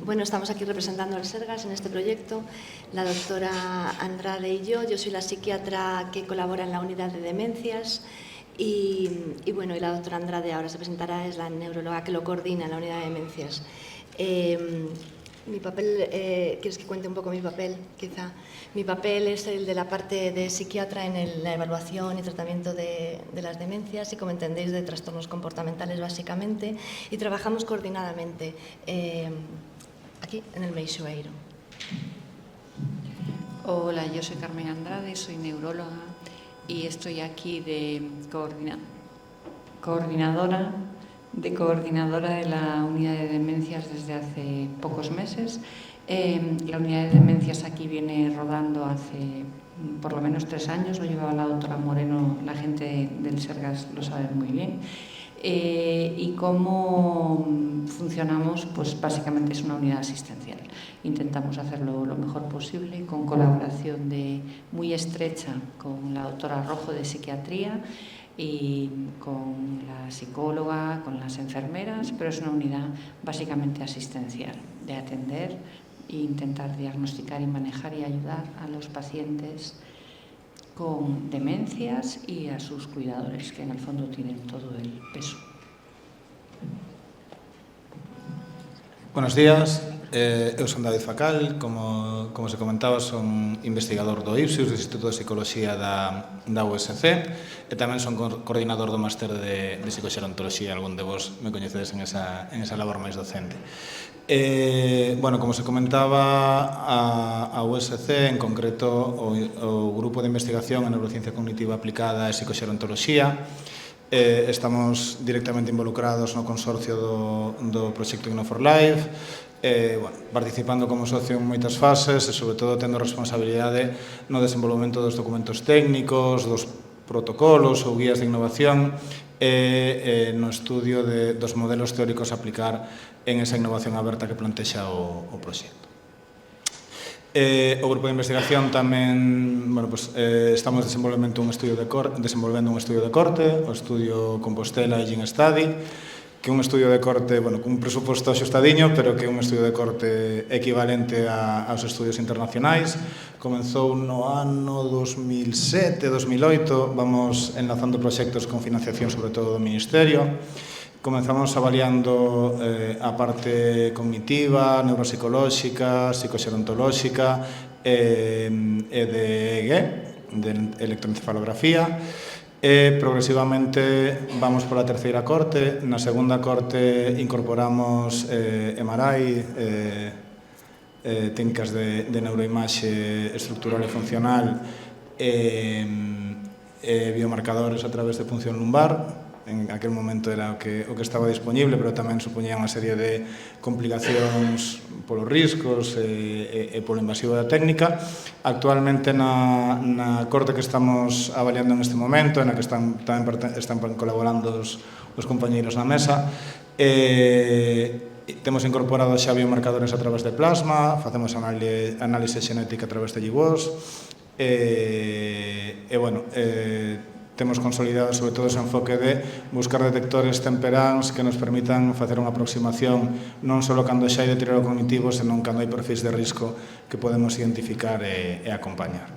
Bueno, estamos aquí representando al Sergas en este proyecto. La doctora Andrade y yo soy la psiquiatra que colabora en la unidad de demencias. Y bueno, y la doctora Andrade ahora se presentará, es la neuróloga que lo coordina en la unidad de demencias. Mi papel, ¿quieres que cuente un poco mi papel? Quizá. Mi papel es el de la parte de psiquiatra en la evaluación y tratamiento de las demencias y, como entendéis, de trastornos comportamentales básicamente, y trabajamos coordinadamente aquí en el Meixoeiro. Hola, yo soy Carmen Andrade, soy neuróloga y estoy aquí de coordinadora de la unidad de demencias desde hace pocos meses. La unidad de demencias aquí viene rodando hace por lo menos 3 años, lo llevaba la doctora Moreno, la gente del Sergas lo sabe muy bien. Y cómo funcionamos, pues básicamente es una unidad asistencial. Intentamos hacerlo lo mejor posible, con colaboración muy estrecha con la doctora Rojo de psiquiatría y con la psicóloga, con las enfermeras, pero es una unidad básicamente asistencial, de atender e intentar diagnosticar y manejar y ayudar a los pacientes con demencias y a sus cuidadores, que en el fondo tienen todo el peso. Buenos días, eu son David Facal, como se comentaba, son investigador do IPSIUS, do Instituto de Psicoloxía da USC, e tamén son coordinador do máster de Psicoxerontoloxía, algún de vos me coñecedes en esa labor máis docente. Bueno, como se comentaba, a USC, en concreto o Grupo de Investigación en Neurociencia Cognitiva Aplicada e Psicoxerontoloxía, estamos directamente involucrados no consorcio do proxecto Inno4Life, bueno, participando como socio en moitas fases e, sobre todo, tendo responsabilidade no desenvolvemento dos documentos técnicos, dos protocolos ou guías de innovación e no estudio dos modelos teóricos a aplicar en esa innovación aberta que plantexa o proxecto. O grupo de investigación tamén, bueno, pues, estamos desenvolvendo un estudio de corte, o estudio Compostela e Gene Study, que é un estudio de corte, bueno, cun presuposto axustadiño, pero que é un estudio de corte equivalente aos estudios internacionais. Comezou no ano 2007-2008, vamos enlazando proxectos con financiación sobre todo do Ministerio. Comenzamos avaliando a parte cognitiva, neuropsicolóxica, psicoxerontolóxica e de EEG, de electroencefalografía. E progresivamente vamos pola terceira corte. Na segunda corte incorporamos MRI, técnicas de neuroimaxe estructural e funcional e biomarcadores a través de punción lumbar. En aquel momento era o que estaba disponible, pero tamén supoñía unha serie de complicacións polos riscos e polo invasivo da técnica. Actualmente na corte que estamos avaliando en este momento, na que están colaborando os compañeiros na mesa, temos incorporado xa biomarcadores a través de plasma, facemos análise xenética a través de GWAS e bueno, temos consolidado sobre todo ese enfoque de buscar detectores temperáns que nos permitan facer unha aproximación non só cando xa hai deterioro cognitivo, senón cando hai perfis de risco que podemos identificar e acompañar.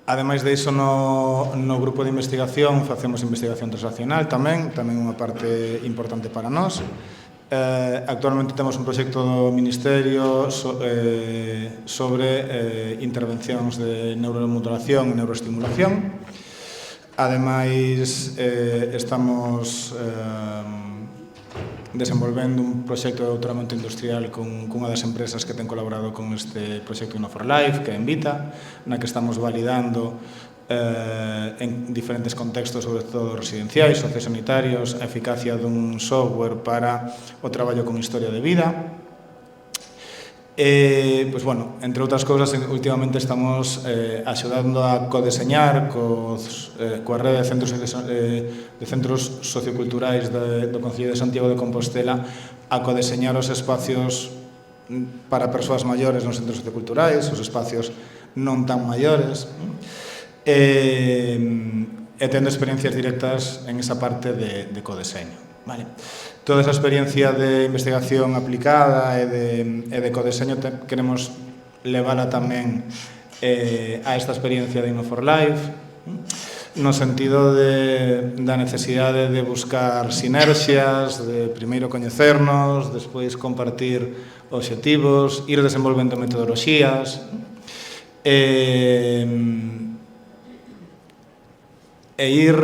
Ademais de iso, no grupo de investigación facemos investigación transaccional tamén unha parte importante para nós. Actualmente temos un proxecto do Ministerio sobre intervencións de neuromodulación e neuroestimulación. Ademais, estamos desenvolvendo un proxecto de doutoramento industrial cunha das empresas que ten colaborado con este proxecto Inno for Life, que é Envita, na que estamos validando en diferentes contextos, sobre todo residenciais, sociosanitarios, a eficacia dun software para o traballo con historia de vida. Pois, bueno, entre outras cousas, últimamente estamos axudando a codeseñar coa rede de centros socioculturais do Concello de Santiago de Compostela a codeseñar os espacios para persoas maiores nos centros socioculturais, os espacios non tan maiores, e tendo experiencias directas en esa parte de codeseño. Vale. Toda esa experiencia de investigación aplicada e de codeseño queremos levala tamén a esta experiencia de Inno for Life, no sentido da necesidade de buscar sinerxias, de primeiro coñecernos, despois compartir obxectivos, ir desenvolvendo metodoloxías, e ir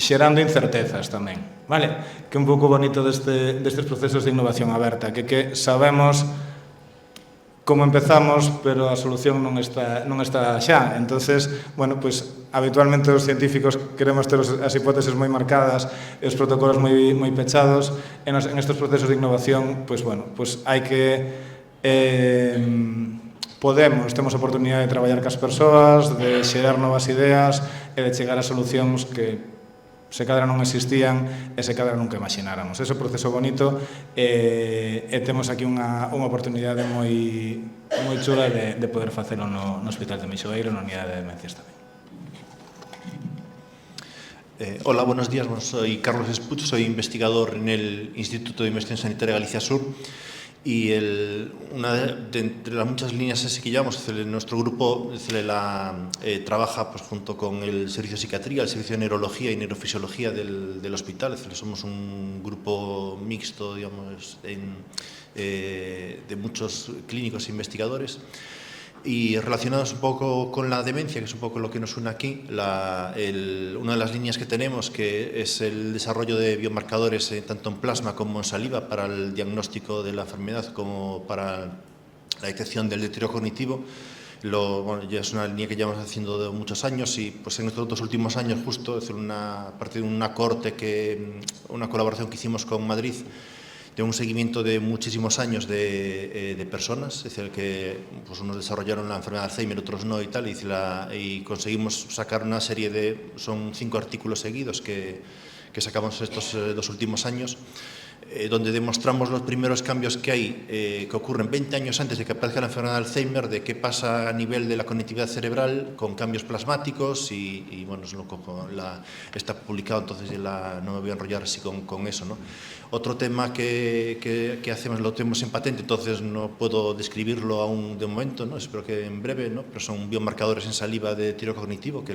xerando incertezas tamén. Vale? Que é un pouco bonito destes procesos de innovación aberta, que sabemos como empezamos, pero a solución non está xa. Entonces, bueno, pues habitualmente os científicos queremos ter as hipóteses moi marcadas e os protocolos moi pechados. En estes procesos de innovación, pues bueno, pues hai que temos a oportunidade de traballar cas persoas, de xerar novas ideas e de chegar a solucións que se cadra non existían e se cadra nunca imagináramos. Ese proceso bonito e temos aquí unha oportunidade moi chula de poder facelo no Hospital de Meixoeiro, na Unidade de Demencias tamén. Hola, buenos días. Soy Carlos Espuch, soy investigador en el Instituto de Investigación Sanitaria Galicia Sur. Y una de entre las muchas líneas que llevamos, nuestro grupo trabaja pues, junto con el Servicio de Psiquiatría, el Servicio de Neurología y Neurofisiología del hospital. Somos un grupo mixto, digamos, de muchos clínicos e investigadores. Y relacionados un poco con la demencia, que es un poco lo que nos une aquí, una de las líneas que tenemos, que es el desarrollo de biomarcadores tanto en plasma como en saliva para el diagnóstico de la enfermedad como para la detección del deterioro cognitivo. Ya es una línea que llevamos haciendo de muchos años y pues en estos 2 últimos años justo, a partir de una colaboración que hicimos con Madrid, de un seguimiento de muchísimos años de personas, es decir, que pues, unos desarrollaron la enfermedad de Alzheimer, otros no y tal, y conseguimos sacar una serie son 5 artículos seguidos que sacamos estos 2 últimos años, donde demostramos los primeros cambios que hay, que ocurren 20 años antes de que aparezca la enfermedad de Alzheimer, de qué pasa a nivel de la conectividad cerebral con cambios plasmáticos y bueno, está publicado, entonces no me voy a enrollar así con eso, ¿no? Otro tema que hacemos, lo tenemos en patente, entonces no puedo describirlo aún de momento, ¿no? Espero que en breve, ¿no? Pero son biomarcadores en saliva de deterioro cognitivo, que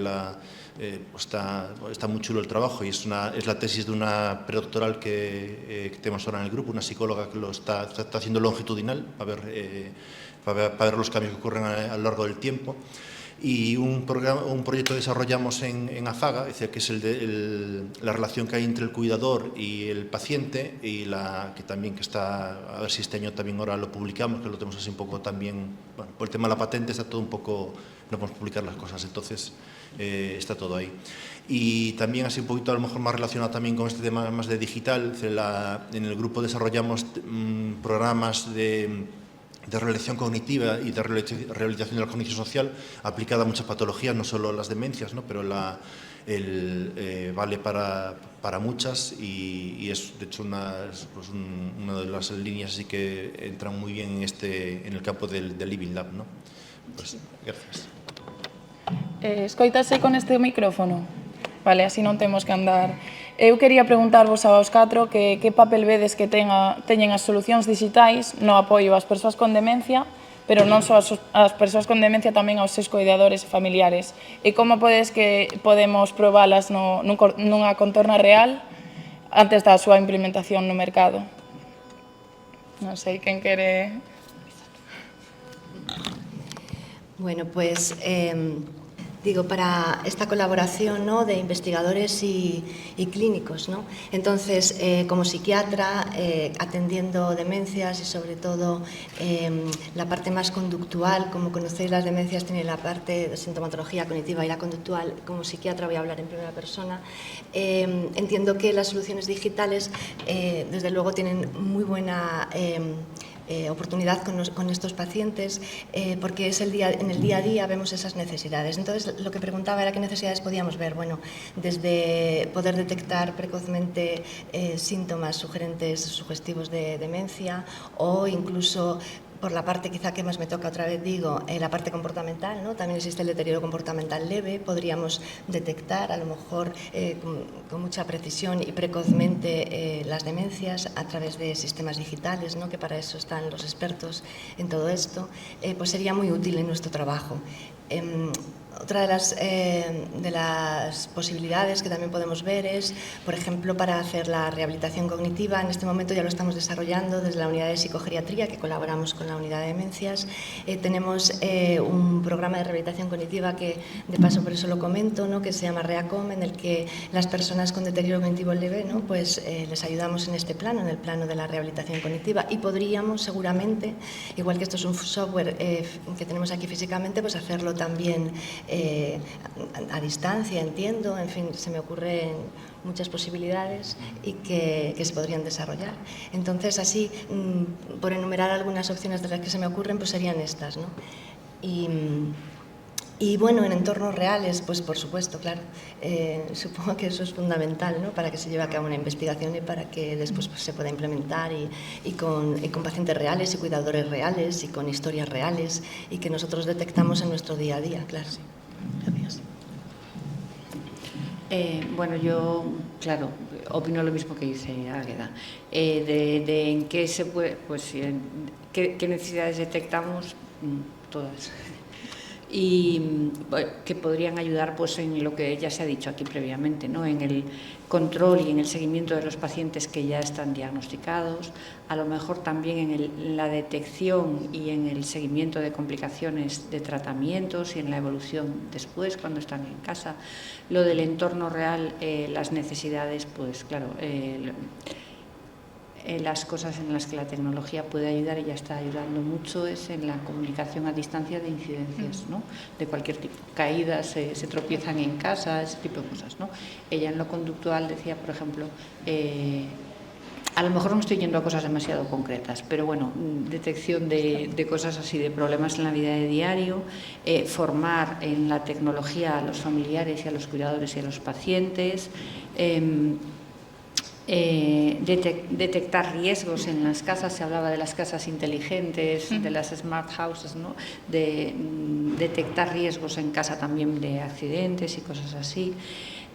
está muy chulo el trabajo y es la tesis de una predoctoral que tenemos ahora en el grupo, una psicóloga que lo está haciendo longitudinal para ver los cambios que ocurren a lo largo del tiempo. Y un proyecto que desarrollamos en AFAGA, es decir, que es la relación que hay entre el cuidador y el paciente, y que está, a ver si este año también ahora lo publicamos, que lo tenemos así un poco también, bueno, por el tema de la patente está todo un poco, no podemos publicar las cosas, entonces está todo ahí. Y también así un poquito a lo mejor más relacionado también con este tema más de digital, en el grupo desarrollamos programas de rehabilitación cognitiva y de rehabilitación de la cognición social aplicada a muchas patologías, no solo las demencias, ¿no? Pero vale para muchas y es de hecho una de las líneas así que entran muy bien en el campo del Living Lab, ¿no? Pues, gracias. Escoítase con este micrófono? Vale, así non temos que andar. Eu quería preguntarvos aos 4 que papel vedes que teñen as solucións digitais no apoio ás persoas con demencia, pero non só ás persoas con demencia, tamén aos seus cuidadores familiares. E como podemos probalas nunha contorna real antes da súa implementación no mercado? Non sei quen quere... Bueno, pues digo, para esta colaboración, ¿no?, de investigadores y clínicos, ¿no? Entonces, como psiquiatra, atendiendo demencias y sobre todo la parte más conductual, como conocéis, las demencias tienen la parte de sintomatología cognitiva y la conductual. Como psiquiatra voy a hablar en primera persona. Entiendo que las soluciones digitales, desde luego, tienen muy buena oportunidad con estos pacientes, porque es en el día a día vemos esas necesidades. Entonces, lo que preguntaba era qué necesidades podíamos ver. Bueno, desde poder detectar precozmente síntomas sugestivos de demencia, o incluso por la parte quizá que más me toca otra vez, digo, la parte comportamental, ¿no? También existe el deterioro comportamental leve, podríamos detectar a lo mejor con mucha precisión y precozmente las demencias a través de sistemas digitales, ¿no?, que para eso están los expertos en todo esto, pues sería muy útil en nuestro trabajo. Otra de las posibilidades que también podemos ver es, por ejemplo, para hacer la rehabilitación cognitiva. En este momento ya lo estamos desarrollando desde la unidad de psicogeriatría, que colaboramos con la unidad de demencias. Tenemos un programa de rehabilitación cognitiva que, de paso, por eso lo comento, ¿no?, que se llama REACOM, en el que las personas con deterioro cognitivo leve, ¿no?, pues les ayudamos en este plano, en el plano de la rehabilitación cognitiva, y podríamos seguramente, igual que esto es un software que tenemos aquí físicamente, pues hacerlo también a distancia, entiendo, en fin, se me ocurren muchas posibilidades y que se podrían desarrollar. Entonces, así, por enumerar algunas opciones de las que se me ocurren, pues serían estas, ¿no? Y bueno, en entornos reales, pues por supuesto, claro, supongo que eso es fundamental, ¿no?, para que se lleve a cabo una investigación y para que después pues, se pueda implementar y con pacientes reales y cuidadores reales y con historias reales y que nosotros detectamos en nuestro día a día, claro. Sí. Gracias. Bueno, yo, claro, opino lo mismo que dice Águeda. De en qué se puede, pues, qué necesidades detectamos, todas. Y que podrían ayudar, pues, en lo que ya se ha dicho aquí previamente, ¿no?, en el control y en el seguimiento de los pacientes que ya están diagnosticados, a lo mejor también en la detección y en el seguimiento de complicaciones de tratamientos y en la evolución después, cuando están en casa. Lo del entorno real, las necesidades, pues claro, las cosas en las que la tecnología puede ayudar y ya está ayudando mucho es en la comunicación a distancia de incidencias, ¿no?, de cualquier tipo. Caídas, se tropiezan en casa, ese tipo de cosas, ¿no? Ella en lo conductual decía, por ejemplo, a lo mejor no estoy yendo a cosas demasiado concretas, pero bueno, detección de cosas así, de problemas en la vida de diario, formar en la tecnología a los familiares y a los cuidadores y a los pacientes, detectar riesgos en las casas. Se hablaba de las casas inteligentes, de las smart houses, ¿no?, de detectar riesgos en casa también de accidentes y cosas así.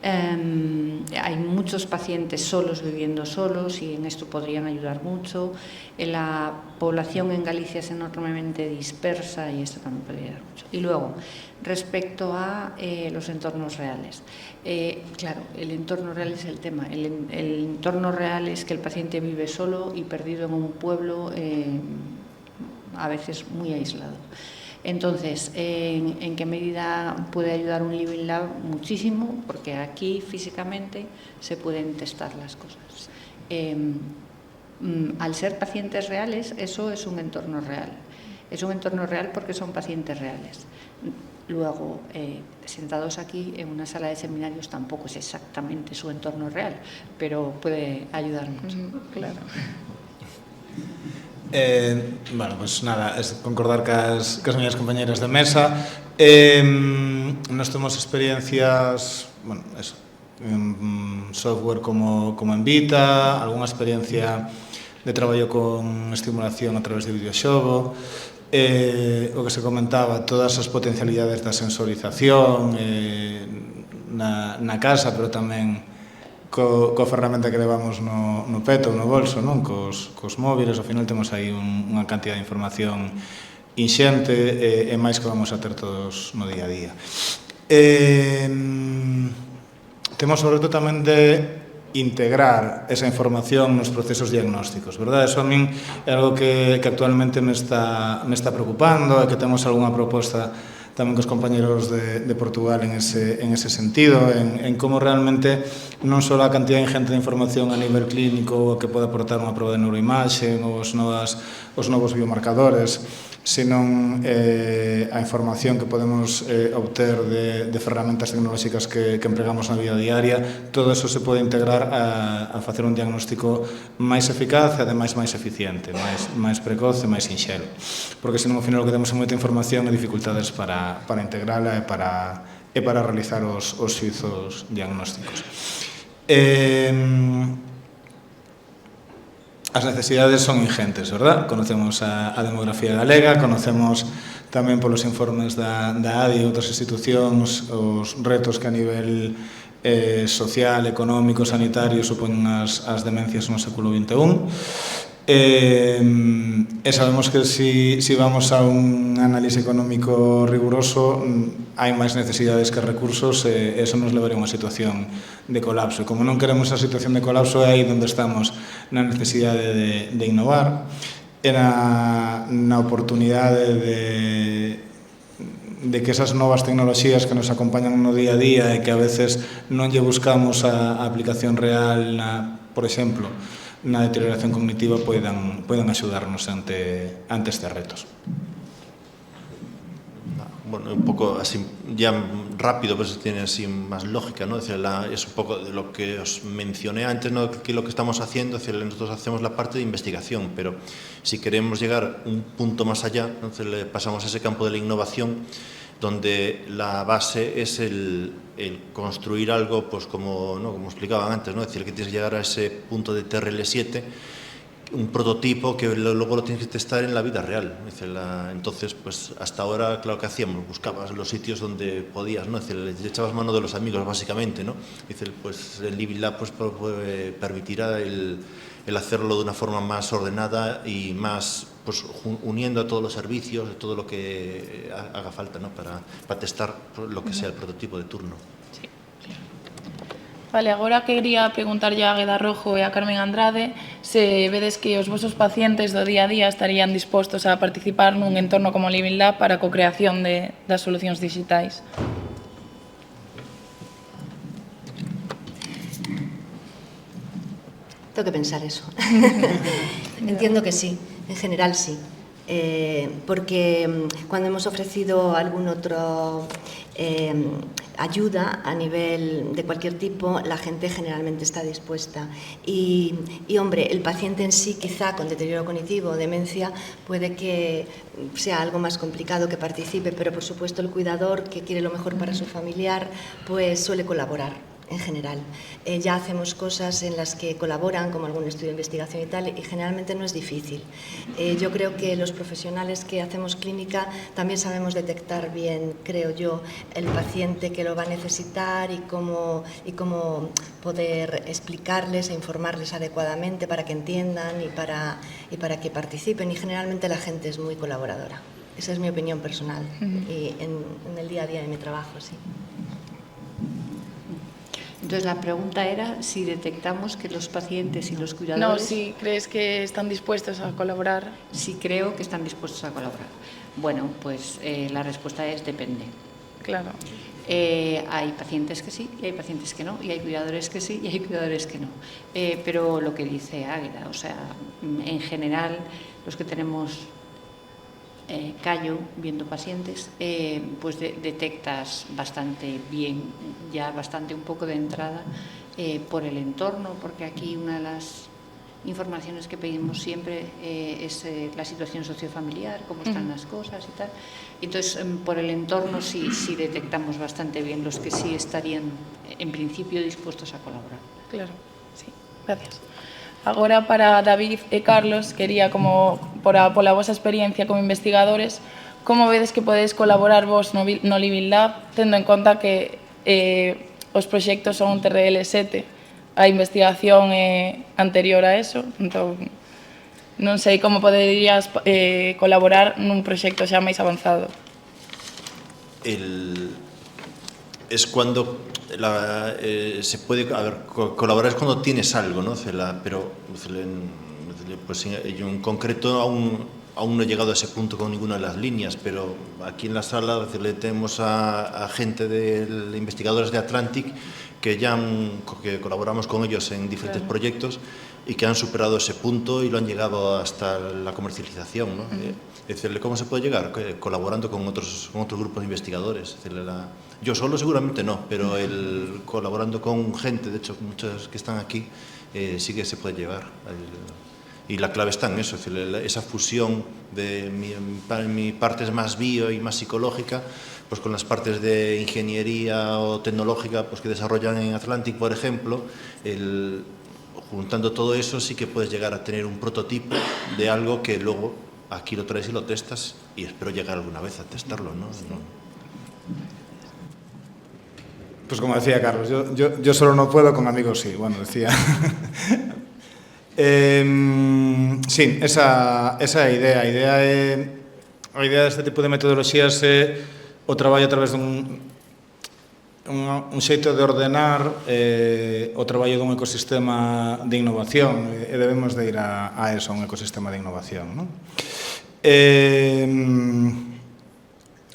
Hay muchos pacientes solos viviendo solos y en esto podrían ayudar mucho. La población en Galicia es enormemente dispersa y esto también podría ayudar mucho. Y luego, respecto a los entornos reales. Claro, el entorno real es el tema. El entorno real es que el paciente vive solo y perdido en un pueblo, a veces muy aislado. Entonces, ¿en qué medida puede ayudar un Living Lab? Muchísimo, porque aquí físicamente se pueden testar las cosas. Al ser pacientes reales, eso es un entorno real. Es un entorno real porque son pacientes reales. Luego, sentados aquí en una sala de seminarios tampoco es exactamente su entorno real, pero puede ayudar mucho. Claro. Bueno, pues nada, es concordar cas miñas compañeras de mesa. Nos temos experiencias, bueno, eso, en software como Envita, algunha experiencia de traballo con estimulación a través de videoxogo, o que se comentaba, todas as potencialidades da sensorización na casa, pero tamén coa ferramenta que levamos no peto ou no bolso, non? Cos móviles, ao final temos aí unha cantidad de información inxente e máis que vamos a ter todos no día a día. Temos sobre todo tamén de integrar esa información nos procesos diagnósticos, verdade? Eso a min é algo que actualmente me está preocupando e que temos algunha proposta tamén cos compañeros de Portugal en ese sentido, en como realmente non só a cantidad ingente de información a nivel clínico que pode aportar unha proba de neuroimaxe, os novos biomarcadores, senón a información que podemos obter de ferramentas tecnolóxicas que empregamos na vida diaria. Todo eso se pode integrar a facer un diagnóstico máis eficaz e ademais máis eficiente, máis precoz e máis sinxelo, porque senón ao final o que temos é moita información e dificultades para integrala e para realizar os xuizos diagnósticos. As necesidades son ingentes, verdad? Conocemos a demografía galega, conocemos tamén polos informes da ADI e outras institucións os retos que a nivel social, económico, sanitario supoñen as demencias no século XXI. E sabemos que si vamos a un análise económico riguroso hai máis necesidades que recursos e eso nos levaría a unha situación de colapso. E como non queremos esa situación de colapso, é aí onde estamos na necesidade de innovar e na oportunidade de que esas novas tecnoloxías que nos acompañan no día a día e que a veces non lle buscamos a aplicación real, por exemplo, na deterioración cognitiva poidan axudarnos ante estes retos. Bueno, un poco así, ya rápido, pues tiene así más lógica, ¿no? Es decir, es un poco de lo que os mencioné antes, ¿no? Que lo que estamos haciendo, es decir, nosotros hacemos la parte de investigación, pero si queremos llegar un punto más allá, entonces le pasamos a ese campo de la innovación, donde la base es el construir algo, pues como explicaban antes, ¿no? Es decir, que tienes que llegar a ese punto de TRL7, un prototipo que luego lo tienes que testar en la vida real. Es decir, entonces, pues hasta ahora, claro, que hacíamos, buscabas los sitios donde podías, ¿no? Es decir, le echabas mano de los amigos, básicamente, ¿no? Es decir, pues el Living Lab pues, permitirá el hacerlo de una forma más ordenada y más, pues uniendo a todos los servicios, todo lo que haga falta, ¿no? para testar lo que sea el prototipo de turno. Sí, claro. Vale, agora quería preguntarlle a Águeda Rojo e a Carmen Andrade se vedes que os vosos pacientes do día a día estarían dispostos a participar nun entorno como Living Lab para a co-creación das solucións digitais. Tengo que pensar eso. Entiendo que sí, en general sí. Porque cuando hemos ofrecido algún otro ayuda a nivel de cualquier tipo, la gente generalmente está dispuesta. Y hombre, el paciente en sí, quizá con deterioro cognitivo o demencia, puede que sea algo más complicado que participe, pero por supuesto el cuidador que quiere lo mejor para su familiar, pues suele colaborar. En general. Ya hacemos cosas en las que colaboran, como algún estudio de investigación y tal, y generalmente no es difícil. Yo creo que los profesionales que hacemos clínica también sabemos detectar bien, creo yo, el paciente que lo va a necesitar y cómo poder explicarles e informarles adecuadamente para que entiendan y para que participen. Y generalmente la gente es muy colaboradora. Esa es mi opinión personal y en el día a día de mi trabajo, sí. Entonces la pregunta era si detectamos que los pacientes y los cuidadores... No, si crees que están dispuestos a colaborar. Sí creo que están dispuestos a colaborar. Bueno, pues la respuesta es depende. Claro. Hay pacientes que sí y hay pacientes que no, y hay cuidadores que sí y hay cuidadores que no. Pero lo que dice Águeda, o sea, en general los que tenemos... callo viendo pacientes, pues detectas bastante bien, ya bastante un poco de entrada por el entorno, porque aquí una de las informaciones que pedimos siempre es la situación sociofamiliar, cómo están las cosas y tal. Entonces, por el entorno sí detectamos bastante bien los que sí estarían en principio dispuestos a colaborar. Claro, sí, gracias. Agora, para David e Carlos, quería, como pola vosa experiencia como investigadores, como vedes que podedes colaborar vos no Living Lab, tendo en conta que os proxectos son un TRL7, a investigación é anterior a eso, entón non sei como poderías colaborar nun proxecto xa máis avanzado. Es cuando se puede, colaborar es cuando tienes algo, ¿no? Pero pues en concreto aún aún no he llegado a ese punto con ninguna de las líneas, pero aquí en la sala tenemos a gente de investigadores de Atlantic que colaboramos con ellos en diferentes proyectos y que han superado ese punto y lo han llegado hasta la comercialización, ¿no? Es decir, ¿cómo se puede llegar? Colaborando con otros grupos de investigadores. Es decir, yo solo seguramente no, pero colaborando con gente, de hecho muchos que están aquí, sí que se puede llevar. Y la clave está en eso, es decir, esa fusión de mi parte más bio y más psicológica, pues con las partes de ingeniería o tecnológica pues que desarrollan en Atlantic, por ejemplo, juntando todo eso sí que puedes llegar a tener un prototipo de algo que luego aquí lo traes y lo testas y espero llegar alguna vez a testarlo, ¿no? Pues como decía Carlos, yo solo no puedo, con amigos sí, bueno, decía. Sí, esa idea. A idea deste tipo de metodoloxías é o traballo a través dun xeito de ordenar o traballo dun ecosistema de innovación e debemos de ir a eso, a un ecosistema de innovación, non?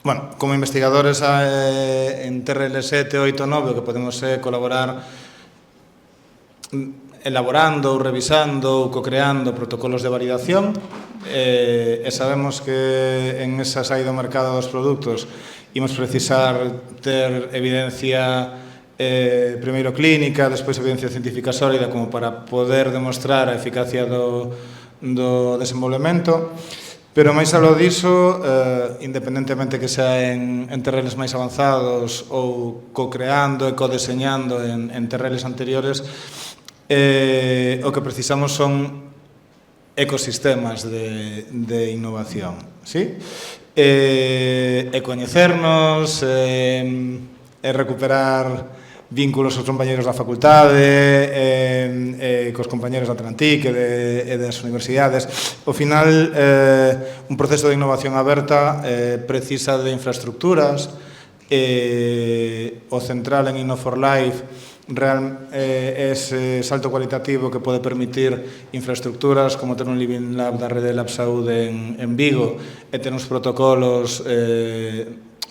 Bueno, como investigadores en TRL 7, 8, 9 o que podemos colaborar elaborando, revisando ou co-creando protocolos de validación e sabemos que en esa saída ao mercado dos produtos imos precisar ter evidencia primeiro clínica, despois evidencia científica sólida como para poder demostrar a eficacia do desenvolvemento, pero máis aló diso, independentemente que sea en terreles máis avanzados ou co-creando e co-deseñando en terreles anteriores, o que precisamos son ecosistemas de innovación, ¿sí? E coñecernos, e recuperar vínculos aos compañeros da facultade, cos compañeros da Atlantic e das universidades. Ao final, un proceso de innovación aberta precisa de infraestructuras, o central en Inno4Life ese salto cualitativo que pode permitir infraestructuras como ter un Living Lab da Rede Lab Saúde en Vigo e ter uns protocolos,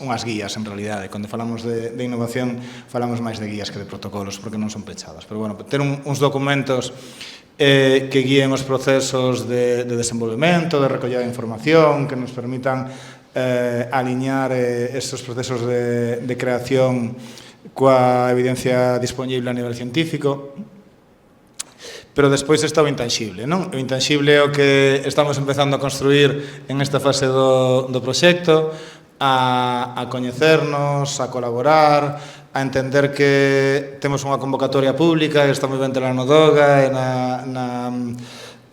unhas guías en realidade. Cando falamos de innovación falamos máis de guías que de protocolos porque non son pechadas, pero bueno, ter uns documentos que guíen os procesos de desenvolvemento, de recollida de información, que nos permitan aliñar estes procesos de creación coa evidencia disponible a nivel científico. Pero despois está o intanxible, non? O intanxible é o que estamos empezando a construir en esta fase do proxecto, a coñecernos, a colaborar, a entender que temos unha convocatoria pública que está moi ben tela no DOGA e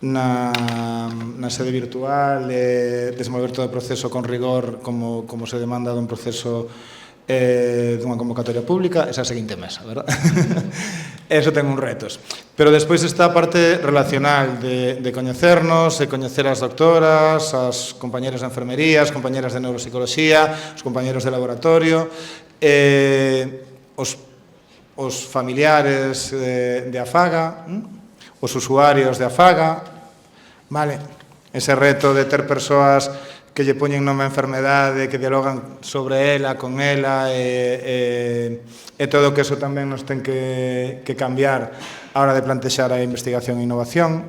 na sede virtual, desenvolver todo o proceso con rigor como se demanda dun proceso dunha convocatoria pública, esa seguinte mesa, verdad? Eso ten uns retos. Pero despois está a parte relacional de coñecernos e coñecer as doctoras, as compañeras de enfermería, as compañeras de neuropsicoloxía, os compañeros de laboratorio, os familiares de Afaga, os usuarios de Afaga, vale? Ese reto de ter persoas que lle poñen nome a enfermedade, que dialogan sobre ela, con ela, e todo que eso tamén nos ten que cambiar a hora de plantexar a investigación e innovación.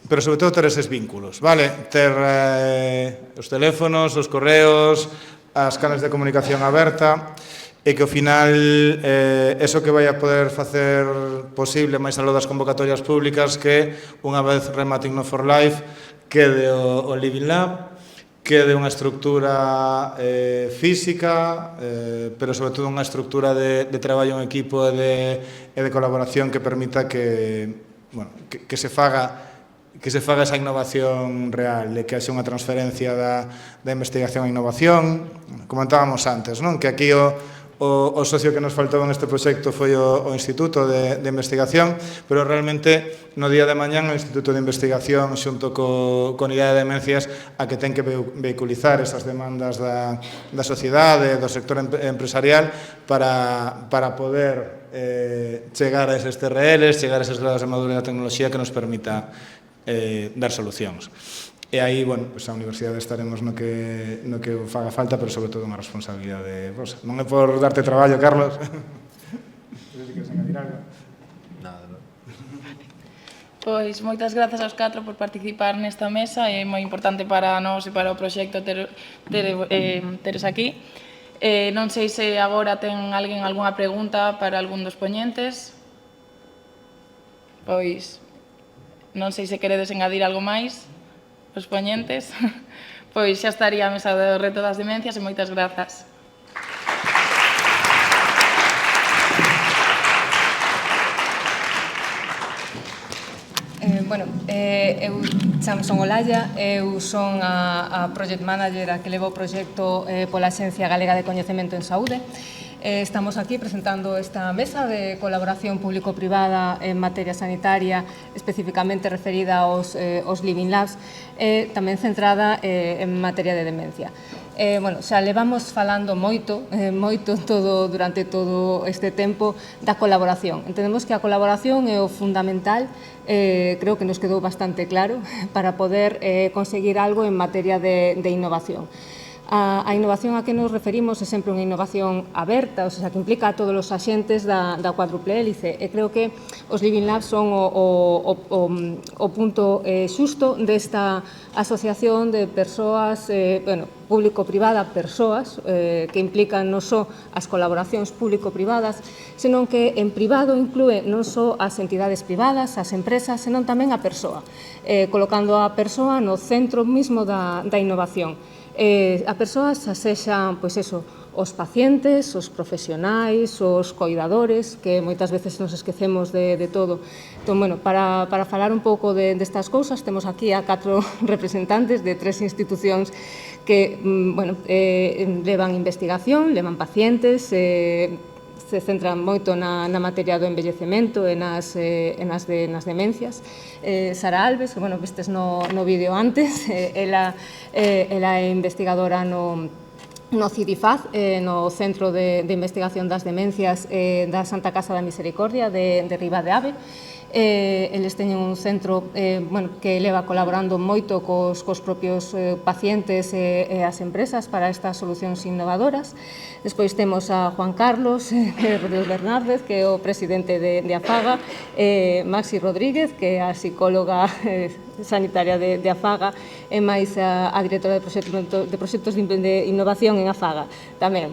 Pero sobre todo ter eses vínculos, vale? Ter os teléfonos, os correos, as canales de comunicación aberta, e que ao final eso que vai a poder facer posible máis aló das convocatorias públicas que unha vez remate Inno4Life quede o Living Lab, quede unha estructura física, pero sobre todo unha estructura de traballo en equipo e de colaboración que permita que se faga esa innovación real e que haxe unha transferencia da investigación a innovación. Comentábamos antes, non? Que aquí o socio que nos faltou neste proxecto foi o Instituto de Investigación, pero realmente no día de mañán o Instituto de Investigación xunto co Unidade de Demencias a que ten que vehiculizar esas demandas da sociedade, do sector empresarial para poder chegar a eses TRLs, chegar a eses grados de madurez da tecnoloxía que nos permita dar solucións. E aí, bueno, a Universidade estaremos no que faga falta, pero sobre todo unha responsabilidade vosa. Non é por darte traballo, Carlos. Nada, non? Pois moitas grazas aos 4 por participar nesta mesa, é moi importante para nós e para o proxecto teres aquí. Non sei se agora ten alguén algunha pregunta para algún dos poñentes. Pois non sei se queredes engadir algo máis os poñentes. Pois xa estaría a mesa do reto das demencias e moitas grazas. Eu son Olalla, eu son a Project Manager a que leva o proxecto pola Axencia Galega de Coñecemento en Saúde. Estamos aquí presentando esta mesa de colaboración público-privada en materia sanitaria, especificamente referida aos Living Labs, tamén centrada en materia de demencia. Xa levamos falando moito durante todo este tempo da colaboración. Entendemos que a colaboración é o fundamental, creo que nos quedou bastante claro, para poder conseguir algo en materia de innovación. A innovación a que nos referimos é sempre unha innovación aberta, ou sea, que implica a todos os axentes da cuádruple hélice. E creo que os Living Labs son o punto xusto desta asociación de persoas, público-privada, persoas, que implican non só as colaboracións público-privadas, senón que en privado inclúe non só as entidades privadas, as empresas, senón tamén a persoa, colocando a persoa no centro mismo da innovación. A persoas sexan, os pacientes, os profesionais, os coidadores, que moitas veces nos esquecemos de todo. Entón, para falar un pouco destas cousas, temos aquí a 4 representantes de 3 institucións que levan investigación, levan pacientes, se centran moito na materia do envellecemento e nas demencias. Sara Alves, que vistes no vídeo antes, ela é investigadora no CIDIFAZ, no Centro de Investigación das Demencias da Santa Casa da Misericordia de Riba de Ave. Eles teñen un centro que leva colaborando moito cos propios pacientes e as empresas para estas solucións innovadoras. Despois temos a Juan Carlos Bernárdez, que é o presidente de AFAGA, Maxi Rodríguez, que é a psicóloga sanitaria de AFAGA, e máis a directora de proxectos de innovación en AFAGA. Tamén,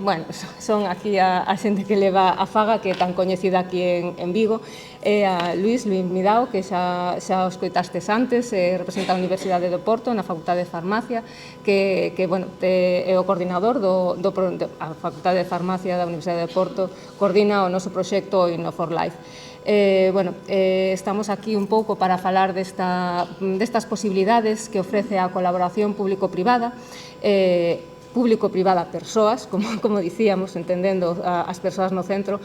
son aquí a xente que leva AFAGA, que é tan coñecida aquí en Vigo, e a Luís Midao, que xa os coitastes antes, representa a Universidade do Porto na Facultade de Farmacia, que é o coordinador a Facultade de Farmacia da Universidade de Porto, coordina o noso proxecto Inno4Life. Estamos aquí un pouco para falar destas posibilidades que ofrece a colaboración público-privada, público-privada persoas, como dicíamos, entendendo as persoas no centro,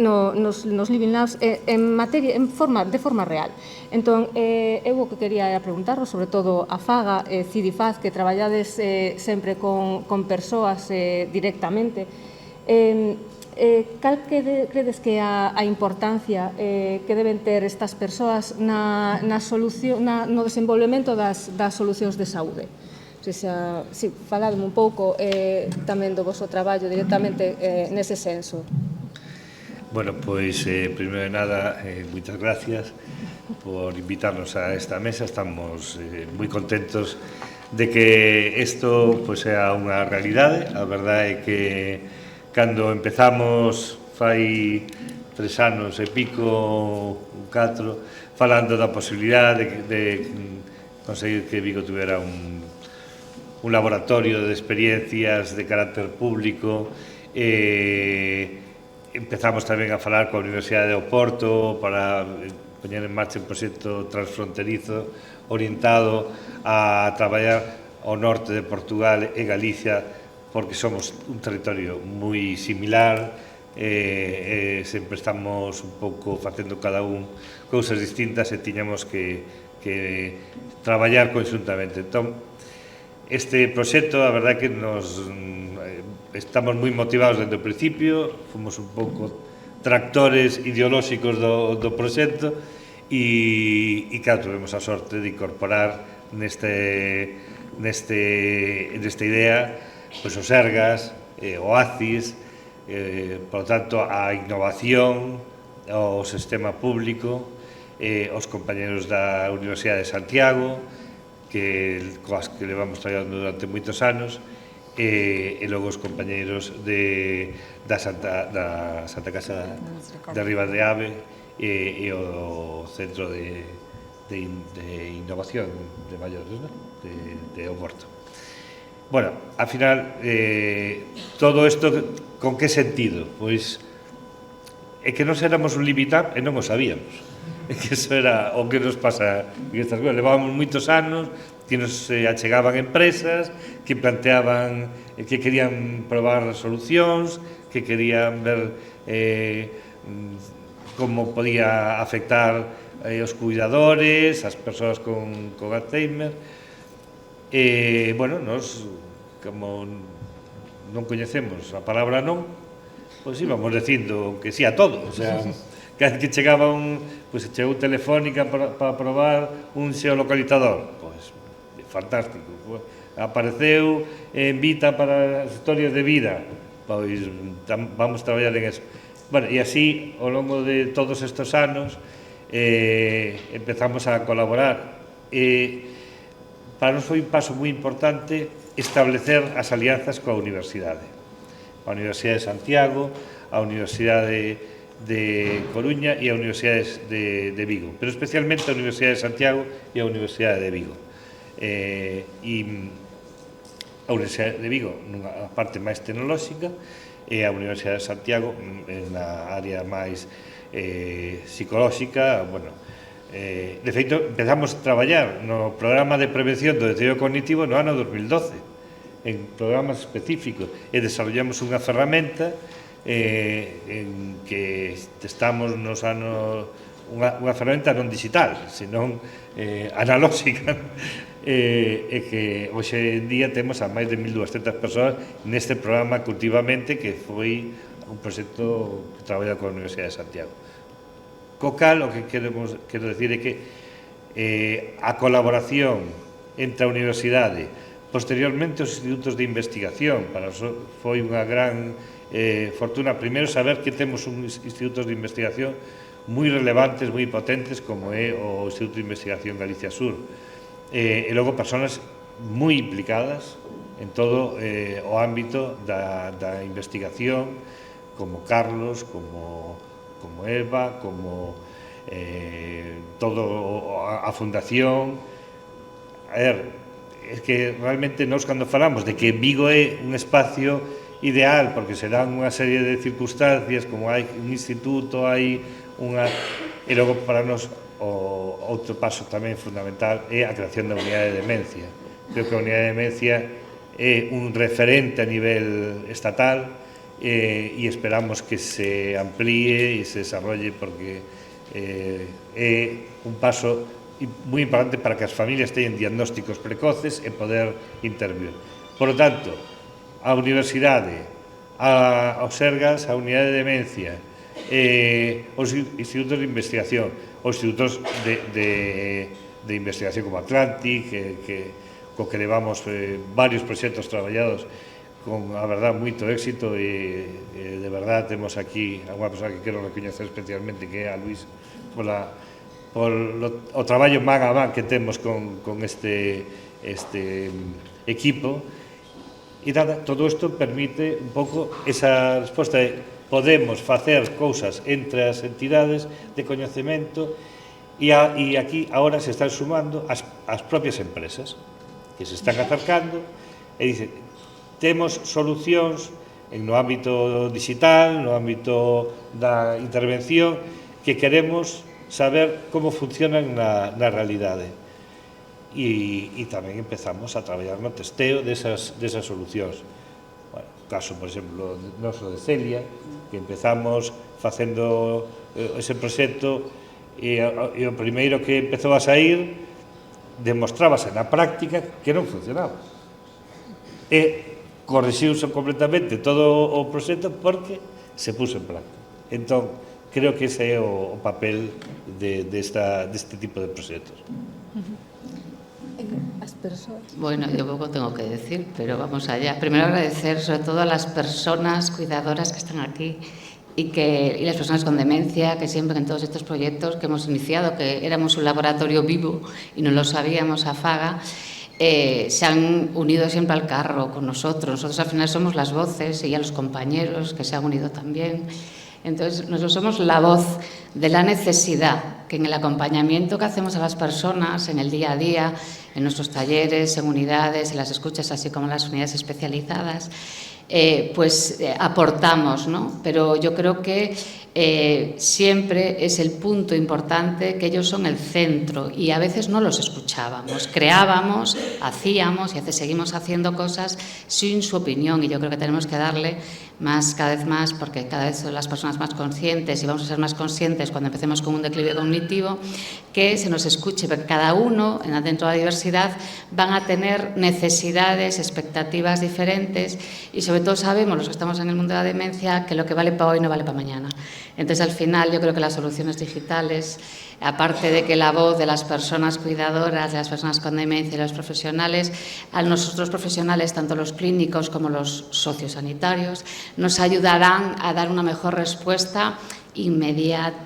nos Living Labs de forma real. Entón, eu o que quería preguntarvos, sobre todo a FAGA e CIDIFAZ, que traballades sempre con persoas directamente, cal credes que é a importancia que deben ter estas persoas no desenvolvemento das solucións de saúde? Faladme un pouco tamén do vosso traballo directamente nese senso. Bueno, pois, primeiro de nada, moitas gracias por invitarnos a esta mesa. Estamos moi contentos de que isto sea unha realidade. A verdade é que cando empezamos fai 3 anos e pico, 4, falando da posibilidade de conseguir que Vigo tuvera un laboratorio de experiencias de carácter público, empezamos tamén a falar coa Universidade do Porto para poñer en marcha un proxecto transfronterizo orientado a traballar ao norte de Portugal e Galicia, porque somos un territorio moi similar, sempre estamos un pouco facendo cada un cousas distintas e tiñamos que traballar conxuntamente. Entón, este proxecto, a verdade que estamos moi motivados desde o principio, fomos un pouco tractores ideolóxicos do proxecto e claro, tuvemos a sorte de incorporar nesta idea pois o Sergas, o ACIS, por lo tanto a innovación, o sistema público, os compañeros da Universidade de Santiago, coas que levamos traballando durante moitos anos, e logo os compañeiros da Santa Casa de Ribadreave e o Centro de Innovación de Maiores, de Oporto. Bueno, ao final, todo isto, con que sentido? Pois, é que nos éramos un limitados e non o sabíamos. É que eso era o que nos pasa en estas cousas. Levábamos moitos anos que nos achegaban empresas que planteaban que querían probar solucións, que querían ver como podía afectar os cuidadores, as persoas con Alzheimer. Bueno, nos, como non coñecemos a palabra non, pois íbamos dicindo que sí a todo. O sea, cada que chegaba pois chegou Telefónica para probar un xeolocalizador. Pois, fantástico. Apareceu Vita para as historias de vida. Pois vamos traballar en eso. Bueno, e así, ao longo de todos estes anos, empezamos a colaborar. Para nos foi un paso moi importante establecer as alianzas coa universidade. A Universidade de Santiago, a Universidade de Coruña e a Universidade de Vigo, pero especialmente a Universidade de Santiago e a Universidade de Vigo. E a Universidade de Vigo nunha parte máis tecnolóxica e a Universidade de Santiago na área máis psicolóxica. Bueno, de feito, empezamos a traballar no programa de prevención do deterioro cognitivo no ano 2012, en programas específicos, e desarrollamos unha ferramenta en que estamos nos anos unha ferramenta non digital, senón analóxica, e que hoxe en día temos a máis de 1.200 persoas neste programa Cultivamente, que foi un proxecto que traballa coa Universidade de Santiago. Co cal, o que quero dicir é que a colaboración entre a universidade, posteriormente os institutos de investigación, para foi unha gran fortuna, primeiro saber que temos uns institutos de investigación moi relevantes, moi potentes, como é o Instituto de Investigación Galicia Sur, e logo persoas moi implicadas en todo o ámbito da investigación, como Carlos, como Eva, como todo a fundación. A ver, é que realmente nós cando falamos de que Vigo é un espacio ideal, porque se dan unha serie de circunstancias, como hai un instituto, hai unha... E logo para nós o outro paso tamén fundamental é a creación da unidade de demencia. Creo que a unidade de demencia é un referente a nivel estatal, e esperamos que se amplíe e se desarrolle, porque é un paso moi importante para que as familias teñan diagnósticos precoces e poder intervir. Por lo tanto, a universidade, aos Sergas, a unidade de demencia, os institutos de investigación, os institutos de investigación como Atlantic, co que levamos varios proxectos traballados con, a verdad, moito éxito, e de verdad temos aquí a unha persoa que quero recoñecer especialmente, que é a Luis, o traballo man a man que temos con este equipo. E nada, todo isto permite un pouco esa resposta de podemos facer cousas entre as entidades de coñecemento, e aquí agora se están sumando as propias empresas que se están acercando e dicen, temos solucións no ámbito digital, no ámbito da intervención, que queremos saber como funcionan na realidade. E tamén empezamos a traballar no testeo desas solucións. Bueno, caso, por exemplo, noso de Celia, que empezamos facendo ese proxecto, e o primeiro que empezou a sair demostrábase na práctica que non funcionaba. E corrixiuse completamente todo o proxecto porque se puso en práctica. Entón, creo que ese é o papel deste tipo de proxectos. As persoas. Bueno, yo poco tengo que decir, pero vamos allá. Primero agradecer sobre todo a las personas cuidadoras que están aquí y las personas con demencia, que siempre en todos estos proyectos que hemos iniciado, que éramos un laboratorio vivo y no lo sabíamos a Faga, se han unido siempre al carro con nosotros. Nosotros al final somos las voces y a los compañeros que se han unido también. Entonces, nosotros somos la voz de la necesidad, que en el acompañamiento que hacemos a las personas, en el día a día, en nuestros talleres, en unidades, en las escuchas, así como en las unidades especializadas, aportamos, ¿no? Pero yo creo que siempre es el punto importante, que ellos son el centro, y a veces no los escuchábamos, creábamos, hacíamos y seguimos haciendo cosas sin su opinión, y yo creo que tenemos que darle cada vez más, porque cada vez son las personas más conscientes y vamos a ser más conscientes cuando empecemos con un declive cognitivo, que se nos escuche, porque cada uno dentro de la diversidad van a tener necesidades, expectativas diferentes, y sobre todo sabemos, los que estamos en el mundo de la demencia, que lo que vale para hoy no vale para mañana. Entonces, al final, yo creo que las soluciones digitales, aparte de que la voz de las personas cuidadoras, de las personas con demencia y los profesionales, a nosotros profesionales, tanto los clínicos como los sociosanitarios, nos ayudarán a dar una mejor respuesta inmediata,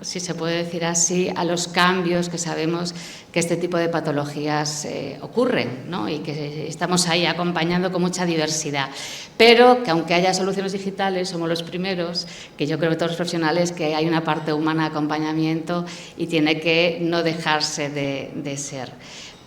si se puede decir así, a los cambios que sabemos que este tipo de patologías ocurren, ¿no? Y que estamos ahí acompañando con mucha diversidad. Pero que aunque haya soluciones digitales, somos los primeros, que yo creo que todos los profesionales, que hay una parte humana de acompañamiento y tiene que no dejarse de ser.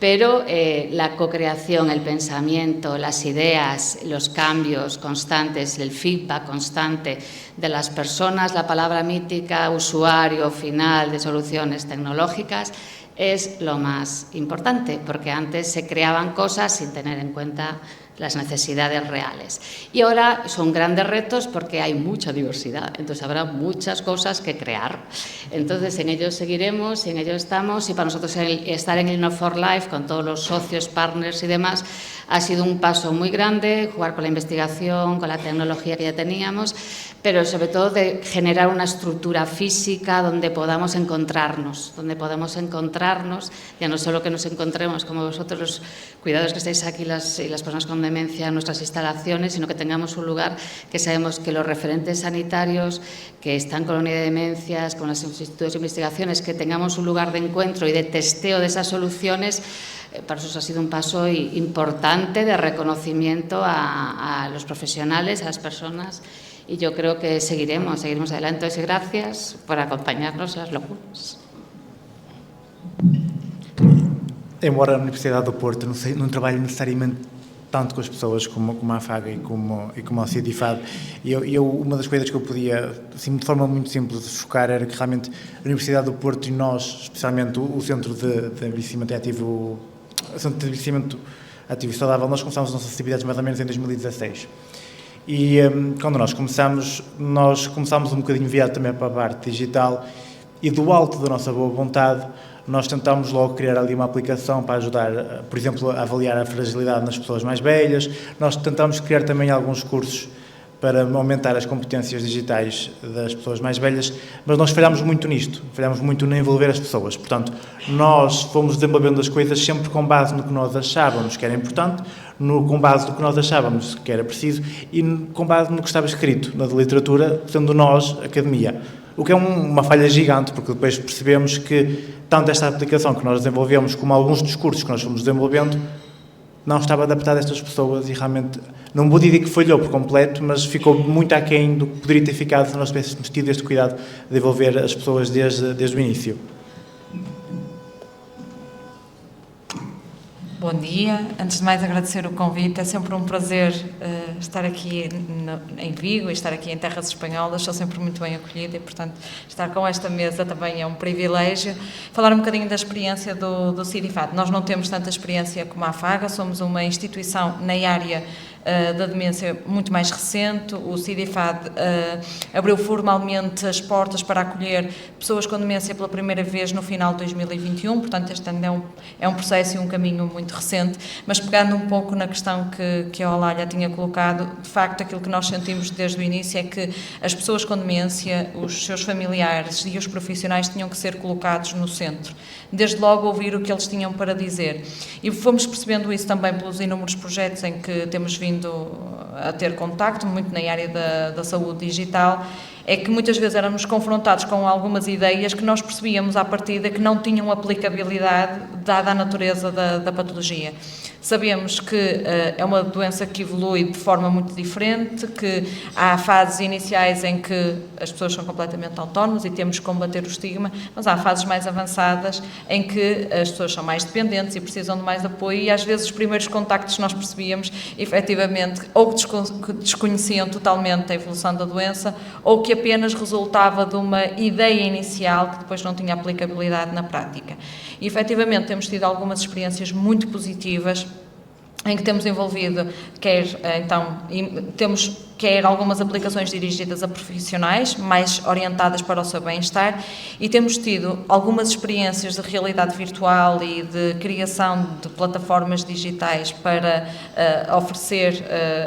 Pero la co-creación, el pensamiento, las ideas, los cambios constantes, el feedback constante de las personas, la palabra mítica, usuario final de soluciones tecnológicas, es lo más importante, porque antes se creaban cosas sin tener en cuenta las necesidades reales. Y ahora son grandes retos porque hay mucha diversidad, entonces habrá muchas cosas que crear. Entonces en ello seguiremos y en ello estamos, y para nosotros estar en Inno4Life con todos los socios, partners y demás ha sido un paso muy grande, jugar con la investigación, con la tecnología que ya teníamos, pero sobre todo de generar una estructura física donde podamos encontrarnos, ya no solo que nos encontremos como vosotros los cuidados que estáis aquí y las personas con demencia en nuestras instalaciones, sino que tengamos un lugar que sabemos que los referentes sanitarios que están con la unidad de demencias, con los institutos de investigaciones, que tengamos un lugar de encuentro y de testeo de esas soluciones. Para nosotros ha sido un paso importante de reconocimiento a los profesionales, a las personas, y yo creo que seguiremos adelante. Entonces, gracias por acompañarnos en las locuras. Embora a Universidade do Porto não trabalhe necessariamente tanto com as pessoas como a Faga e como a CIDIFAD, uma das coisas que eu podia, assim, de forma muito simples, focar era que realmente a Universidade do Porto e nós, especialmente o Centro de Envelhecimento Ativo, o Centro de Envelhecimento Ativo e Saudável, nós começámos as nossas atividades mais ou menos em 2016. E quando nós começámos um bocadinho enviado também para a parte digital, e do alto da nossa boa vontade, nós tentámos logo criar ali uma aplicação para ajudar, por exemplo, a avaliar a fragilidade nas pessoas mais velhas. Nós tentámos criar também alguns cursos para aumentar as competências digitais das pessoas mais velhas, mas nós falhámos muito nisto, falhámos muito em envolver as pessoas. Portanto, nós fomos desenvolvendo as coisas sempre com base no que nós achávamos que era importante, com base no que nós achávamos que era preciso e com base no que estava escrito na literatura, sendo nós academia. O que é uma falha gigante, porque depois percebemos que tanto esta aplicação que nós desenvolvemos como alguns dos cursos que nós fomos desenvolvendo não estava adaptado a estas pessoas e realmente, não vou dizer que falhou por completo, mas ficou muito aquém do que poderia ter ficado se nós tivéssemos tido este cuidado de envolver as pessoas desde o início. Bom dia. Antes de mais, agradecer o convite. É sempre um prazer estar aqui em Vigo e estar aqui em terras espanholas. Sou sempre muito bem acolhida e, portanto, estar com esta mesa também é um privilégio. Falar um bocadinho da experiência do CIDIFAD. Nós não temos tanta experiência como a Faga, somos uma instituição na área da demência muito mais recente. O CIDIFAD abriu formalmente as portas para acolher pessoas com demência pela primeira vez no final de 2021, portanto este ano é um processo e um caminho muito recente, mas pegando um pouco na questão que a Olália tinha colocado, de facto aquilo que nós sentimos desde o início é que as pessoas com demência, os seus familiares e os profissionais tinham que ser colocados no centro. Desde logo ouvir o que eles tinham para dizer. E fomos percebendo isso também pelos inúmeros projetos em que temos vindo a ter contacto, muito na área da saúde digital, é que muitas vezes éramos confrontados com algumas ideias que nós percebíamos à partida que não tinham aplicabilidade dada a natureza da patologia. Sabemos que é uma doença que evolui de forma muito diferente, que há fases iniciais em que as pessoas são completamente autónomas e temos que combater o estigma, mas há fases mais avançadas em que as pessoas são mais dependentes e precisam de mais apoio e às vezes os primeiros contactos nós percebíamos, efetivamente, ou que desconheciam totalmente a evolução da doença ou que apenas resultava de uma ideia inicial que depois não tinha aplicabilidade na prática. E, efetivamente, temos tido algumas experiências muito positivas em que temos envolvido, quer algumas aplicações dirigidas a profissionais, mais orientadas para o seu bem-estar, e temos tido algumas experiências de realidade virtual e de criação de plataformas digitais para oferecer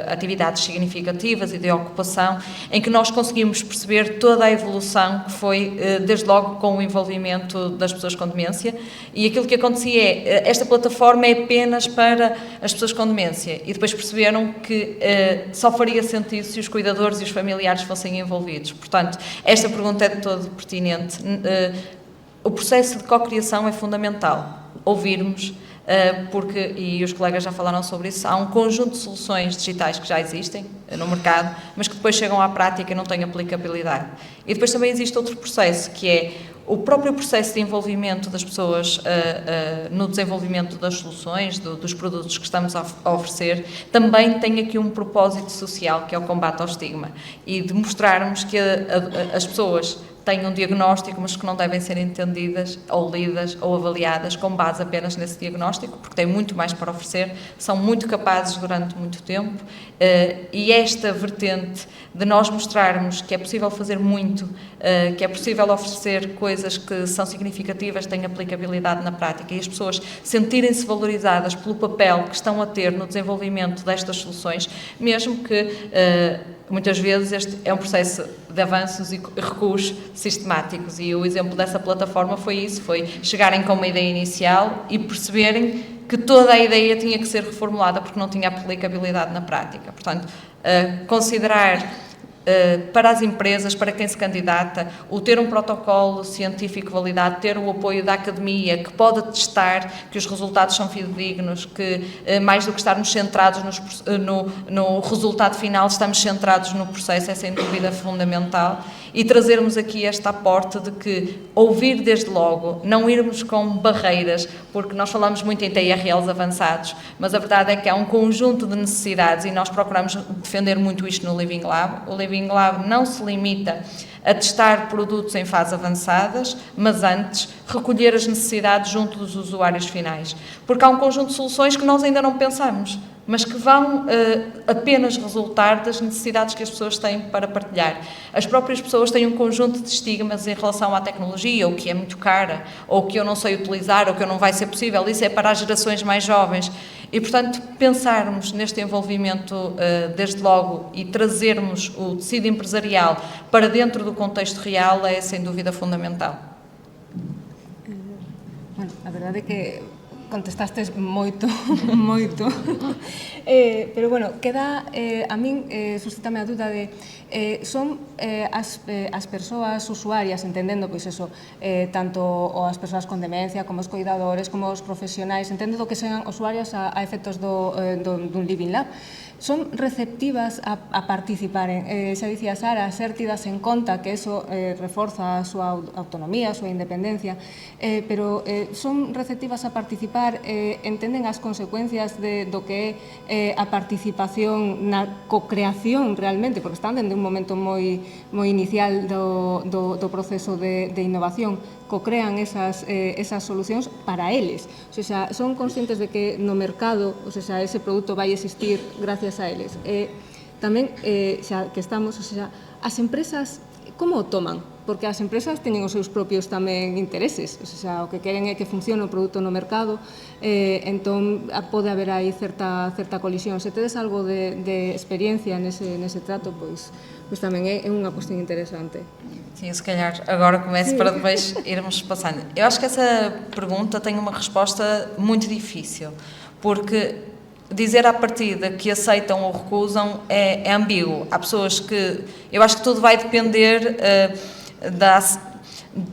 atividades significativas e de ocupação, em que nós conseguimos perceber toda a evolução que foi, desde logo, com o envolvimento das pessoas com demência, e aquilo que acontecia é, esta plataforma é apenas para as pessoas com demência, e depois perceberam que só faria sentido se os cuidadores e os familiares fossem envolvidos. Portanto, esta pergunta é de todo pertinente. O processo de cocriação é fundamental. Ouvirmos, porque, e os colegas já falaram sobre isso, há um conjunto de soluções digitais que já existem no mercado, mas que depois chegam à prática e não têm aplicabilidade. E depois também existe outro processo, que é o próprio processo de envolvimento das pessoas no desenvolvimento das soluções, dos produtos que estamos a oferecer, também tem aqui um propósito social, que é o combate ao estigma, e de mostrarmos que as pessoas têm um diagnóstico, mas que não devem ser entendidas ou lidas ou avaliadas com base apenas nesse diagnóstico, porque têm muito mais para oferecer, são muito capazes durante muito tempo, e esta vertente de nós mostrarmos que é possível fazer muito, que é possível oferecer coisas que são significativas, têm aplicabilidade na prática, e as pessoas sentirem-se valorizadas pelo papel que estão a ter no desenvolvimento destas soluções, mesmo que muitas vezes este é um processo de avanços e recuos sistemáticos, e o exemplo dessa plataforma foi isso, foi chegarem com uma ideia inicial e perceberem que toda a ideia tinha que ser reformulada porque não tinha aplicabilidade na prática. Portanto, considerar para as empresas, para quem se candidata, o ter um protocolo científico validado, ter o apoio da academia, que pode testar que os resultados são fidedignos, que mais do que estarmos centrados no resultado final, estamos centrados no processo, é sem dúvida fundamental. E trazermos aqui este aporte de que ouvir desde logo, não irmos com barreiras, porque nós falamos muito em TRLs avançados, mas a verdade é que há um conjunto de necessidades e nós procuramos defender muito isto no Living Lab. O Living Lab não se limita a testar produtos em fases avançadas, mas antes recolher as necessidades junto dos usuários finais, porque há um conjunto de soluções que nós ainda não pensamos, mas que vão apenas resultar das necessidades que as pessoas têm para partilhar. As próprias pessoas têm um conjunto de estigmas em relação à tecnologia, ou que é muito cara, ou que eu não sei utilizar, ou que não vai ser possível. Isso é para as gerações mais jovens. E, portanto, pensarmos neste envolvimento desde logo e trazermos o tecido empresarial para dentro do contexto real é, sem dúvida, fundamental. Bueno, a verdade é que contestastes moito, pero bueno, queda, a min suscítame a dúda de son as persoas usuarias, entendendo pois eso, tanto as persoas con demencia como os cuidadores, como os profesionais, entendendo que sean usuarios a efectos dun Living Lab, son receptivas a participaren. Xa dicía Sara, a ser tidas en conta, que eso reforza a súa autonomía, a súa independencia, pero son receptivas a participar participar entenden as consecuencias do que é a participación na co-creación realmente, porque están dende un momento moi inicial do proceso de innovación, co-crean esas solucións para eles. O sea, son conscientes de que no mercado, o sea, ese produto vai existir gracias a eles. Tamén, xa que estamos, o sea, as empresas como o toman? Porque as empresas teñen os seus propios tamén intereses, o sea, o que queren é que funcione o produto no mercado, entón pode haber aí certa colisión. Se tedes algo de experiencia nese trato, pois tamén é unha cuestión interesante. Sim, se calhar agora começo para depois irmos passando. Eu acho que essa pergunta tem uma resposta muito difícil, porque dizer à partida que aceitam ou recusam é ambíguo. Há pessoas que... Eu acho que tudo vai depender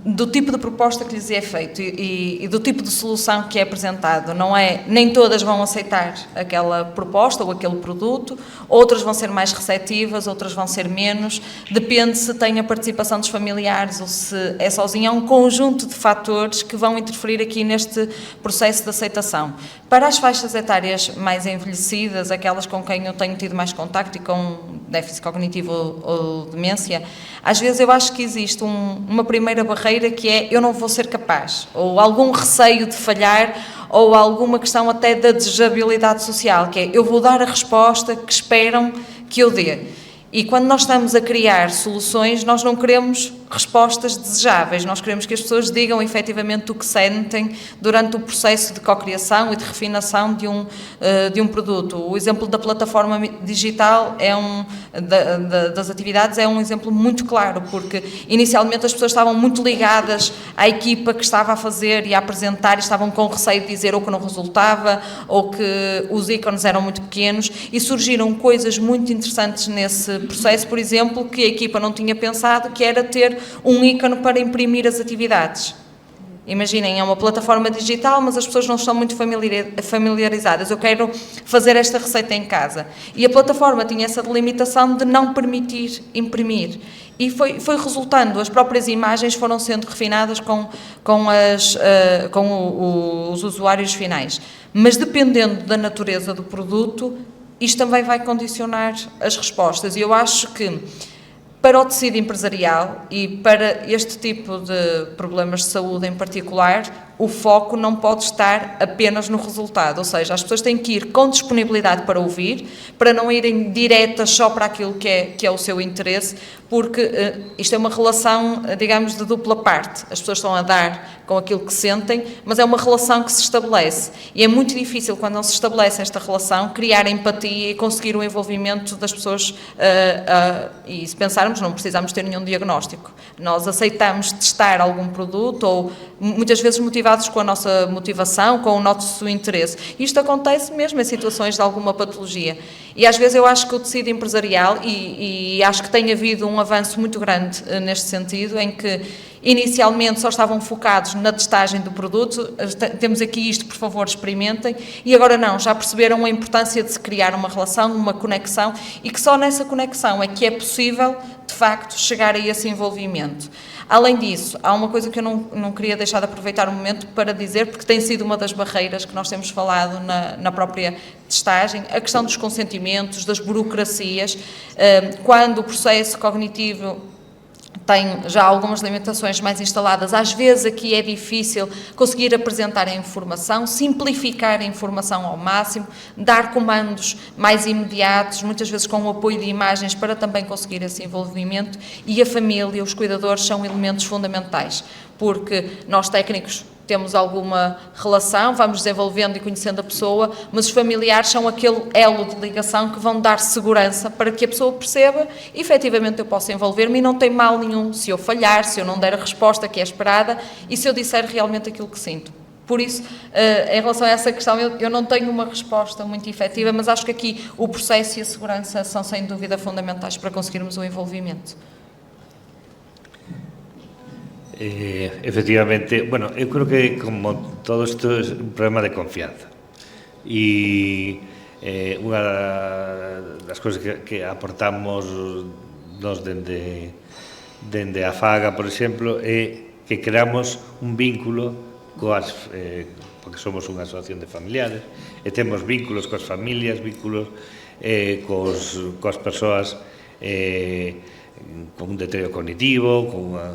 do tipo de proposta que lhes é feito e do tipo de solução que é apresentado. Não é, nem todas vão aceitar aquela proposta ou aquele produto, outras vão ser mais receptivas, outras vão ser menos, depende se tem a participação dos familiares ou se é sozinho. É um conjunto de fatores que vão interferir aqui neste processo de aceitação. Para as faixas etárias mais envelhecidas, aquelas com quem eu tenho tido mais contacto e com déficit cognitivo ou demência, às vezes eu acho que existe uma primeira barreira que é eu não vou ser capaz, ou algum receio de falhar, ou alguma questão até da desejabilidade social, que é eu vou dar a resposta que esperam que eu dê. E quando nós estamos a criar soluções, nós não queremos respostas desejáveis, nós queremos que as pessoas digam efetivamente o que sentem durante o processo de cocriação e de refinação de um produto. O exemplo da plataforma digital das atividades é um exemplo muito claro, porque inicialmente as pessoas estavam muito ligadas à equipa que estava a fazer e a apresentar e estavam com receio de dizer ou que não resultava ou que os ícones eram muito pequenos, e surgiram coisas muito interessantes nesse processo, por exemplo, que a equipa não tinha pensado, que era ter um ícone para imprimir as atividades. Imaginem, é uma plataforma digital, mas as pessoas não estão muito familiarizadas. Eu quero fazer esta receita em casa. E a plataforma tinha essa delimitação de não permitir imprimir. E foi resultando, as próprias imagens foram sendo refinadas com os usuários finais. Mas dependendo da natureza do produto, isto também vai condicionar as respostas. E eu acho que para o tecido empresarial e para este tipo de problemas de saúde em particular, o foco não pode estar apenas no resultado, ou seja, as pessoas têm que ir com disponibilidade para ouvir, para não irem diretas só para aquilo que é o seu interesse, porque isto é uma relação, digamos, de dupla parte. As pessoas estão a dar com aquilo que sentem, mas é uma relação que se estabelece. E é muito difícil, quando não se estabelece esta relação, criar empatia e conseguir o envolvimento das pessoas. E se pensarmos, não precisamos ter nenhum diagnóstico. Nós aceitamos testar algum produto ou muitas vezes motivados com a nossa motivação, com o nosso interesse. Isto acontece mesmo em situações de alguma patologia. E às vezes eu acho que o tecido empresarial, e acho que tem havido um avanço muito grande neste sentido, em que inicialmente só estavam focados na testagem do produto, temos aqui isto, por favor, experimentem, e agora não, já perceberam a importância de se criar uma relação, uma conexão, e que só nessa conexão é que é possível, de facto, chegar a esse envolvimento. Além disso, há uma coisa que eu não queria deixar de aproveitar o momento para dizer, porque tem sido uma das barreiras que nós temos falado na própria testagem, a questão dos consentimentos, das burocracias, quando o processo cognitivo tem já algumas limitações mais instaladas, às vezes aqui é difícil conseguir apresentar a informação, simplificar a informação ao máximo, dar comandos mais imediatos, muitas vezes com o apoio de imagens para também conseguir esse envolvimento, e a família, os cuidadores são elementos fundamentais, porque nós técnicos temos alguma relação, vamos desenvolvendo e conhecendo a pessoa, mas os familiares são aquele elo de ligação que vão dar segurança para que a pessoa perceba, efetivamente eu posso envolver-me e não tem mal nenhum se eu falhar, se eu não der a resposta que é esperada e se eu disser realmente aquilo que sinto. Por isso, em relação a essa questão, eu não tenho uma resposta muito efetiva, mas acho que aqui o processo e a segurança são sem dúvida fundamentais para conseguirmos o envolvimento. Efectivamente, bueno, eu creo que como todo isto é un problema de confianza e unha das cousas que aportamos nos dende a FAGA, por exemplo, é que creamos un vínculo porque somos unha asociación de familiares, e temos vínculos coas familias, vínculos coas persoas con un deterioro cognitivo, con unha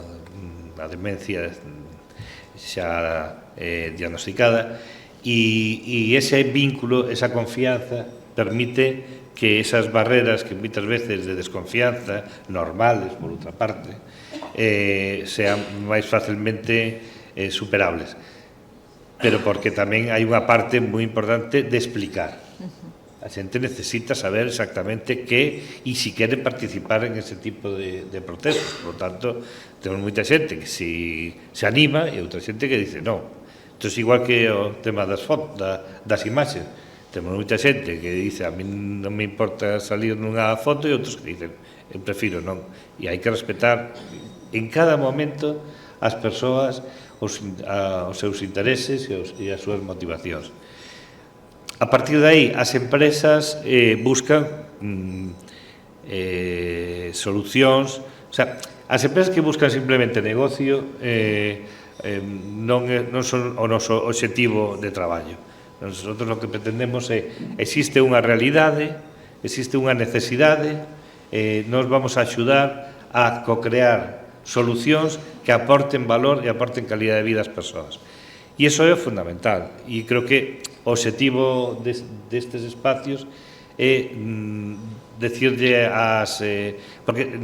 demencia xa diagnosticada, e ese vínculo, esa confianza, permite que esas barreras que moitas veces de desconfianza, normales, por outra parte, sean máis facilmente superables. Pero porque tamén hai unha parte moi importante de explicar. A xente necesita saber exactamente que e se quere participar en ese tipo de procesos. Por lo tanto, temos moita xente que se anima e outra xente que dice non. Isto é igual que o tema das fotos, das imaxes. Temos moita xente que dice a mí non me importa salir nunha foto e outros que dicen eu prefiro non. E hai que respetar en cada momento as persoas, os seus intereses e as súas motivacións. A partir de aí, as empresas buscan solucións. O sea, as empresas que buscan simplemente negocio non son o noso obxectivo de traballo. Nosotros o que pretendemos existe unha realidade, existe unha necesidade, nos vamos a axudar a co-crear solucións que aporten valor e aporten calidad de vida ás persoas. E iso é fundamental. E creo que o obxectivo destes espacios é decirlle porque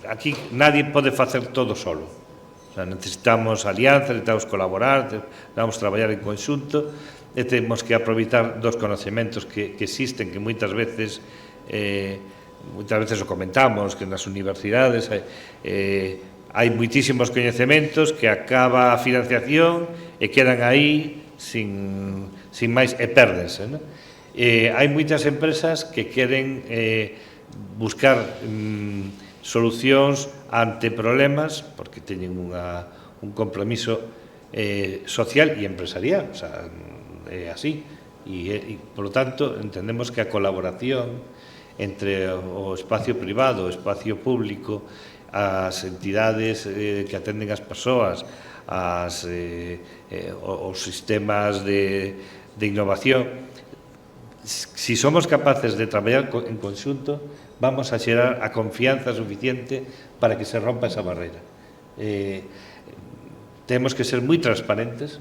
aquí nadie pode facer todo solo. O sea, necesitamos alianzas, necesitamos colaborar, necesitamos traballar en conxunto e temos que aproveitar dos conhecementos que existen, que moitas veces o comentamos, que nas universidades hai moitísimos coñecementos que acaba a financiación e quedan aí sin máis e pérdense. Hai moitas empresas que queren buscar solucións ante problemas porque teñen un compromiso social e empresarial, o sea, é así. E, por lo tanto, entendemos que a colaboración entre o espacio privado, o espacio público, as entidades que atenden as persoas, os sistemas de innovación, si somos capaces de traballar en conxunto, vamos a xerar a confianza suficiente para que se rompa esa barreira. Temos que ser moi transparentes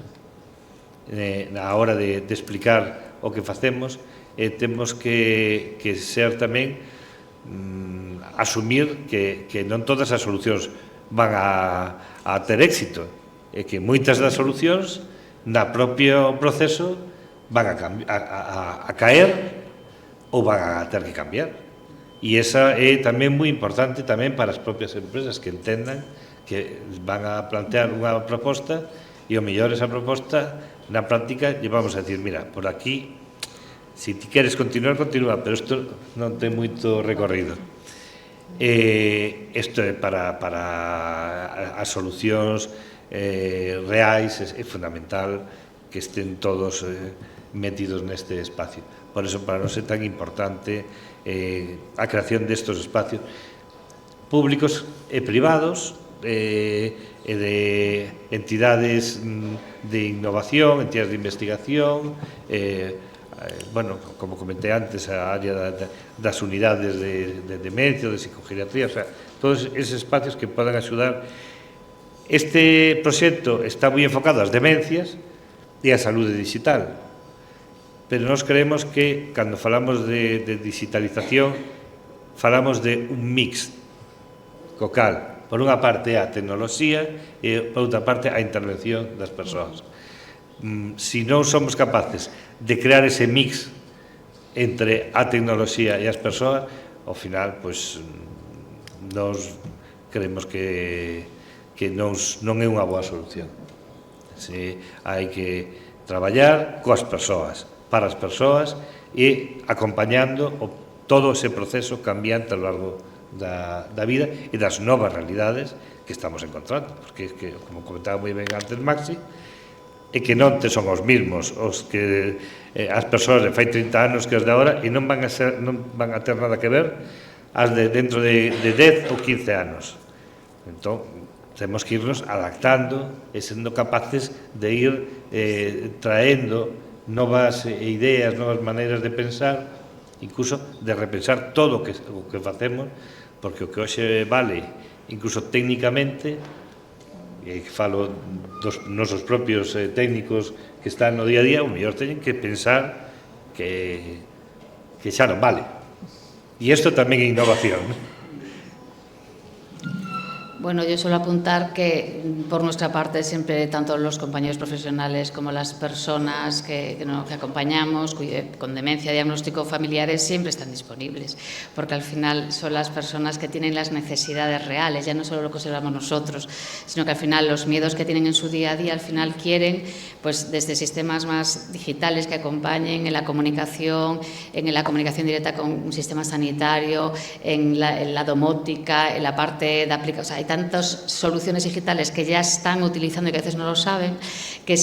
na hora de explicar o que facemos, e temos que ser tamén asumir que non todas as solucións van a ter éxito, e que moitas das solucións na propio proceso van a caer ou van a ter que cambiar. E esa é tamén moi importante tamén para as propias empresas que entendan que van a plantear unha proposta e o mellor esa proposta na práctica lle vamos a decir, mira, por aquí se ti queres continuar, continúa, pero isto non ten moito recorrido. Isto é para as solucións reais, é fundamental que estén todos metidos neste espacio. Por eso, para nós é tan importante a creación destes espacios públicos e privados, e de entidades de innovación, entidades de investigación, bueno, como comentei antes, a área das unidades de demencia, de psicogeriatría, o sea, todos esos espacios que poden axudar. Este proxecto está moi enfocado ás demencias e á saúde digital, pero nós creemos que, cando falamos de digitalización, falamos de un mix cocal. Por unha parte a tecnoloxía e por outra parte a intervención das persoas. Se non somos capaces de crear ese mix entre a tecnoloxía e as persoas, ao final, pois, nós creemos que non é unha boa solución. Hai que traballar coas persoas, para as persoas e acompañando todo ese proceso cambiante a lo largo da vida e das novas realidades que estamos encontrando, porque, como comentaba moi ben antes Maxi, é que non son os mesmos os que as persoas de fai 30 anos que as de agora, e non van a ter nada que ver as de dentro de 10 ou 15 anos. Entón, Temos que irnos adaptando e sendo capaces de ir traendo novas ideas, novas maneiras de pensar, incluso de repensar todo o que facemos, porque o que hoxe vale, incluso técnicamente, e falo dos nosos propios técnicos que están no día a día, o mellor teñen que pensar que xa non vale. E isto tamén é innovación. Bueno, yo suelo apuntar que por nuestra parte siempre tanto los compañeros profesionales como las personas que acompañamos con demencia, diagnóstico familiares siempre están disponibles, porque al final son las personas que tienen las necesidades reales, ya no solo lo que observamos nosotros, sino que al final los miedos que tienen en su día a día al final quieren, pues desde sistemas más digitales que acompañen en la comunicación directa con un sistema sanitario, en la domótica, en la parte de aplicación, o sea, hay tantas soluciones digitales que ya están utilizando y que a veces no lo saben, que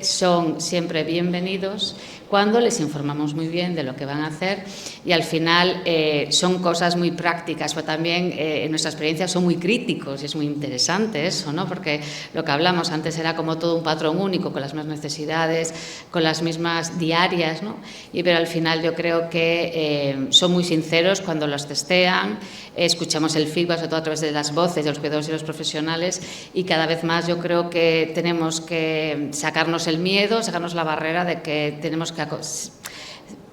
son bienvenidos cuando les informamos muy bien de lo que van a hacer y al final son cosas muy prácticas, pero también en nuestra experiencia son muy críticos y es muy interesante eso, ¿no? Porque lo que hablamos antes era como todo un patrón único, con las mismas necesidades, con las mismas diarias, ¿no? Pero al final yo creo que son muy sinceros cuando los testean, escuchamos el feedback, sobre todo a través de las voces de los cuidadores y los profesionales, y cada vez más yo creo que tenemos que sacarnos el miedo, sacarnos la barrera de que tenemos que,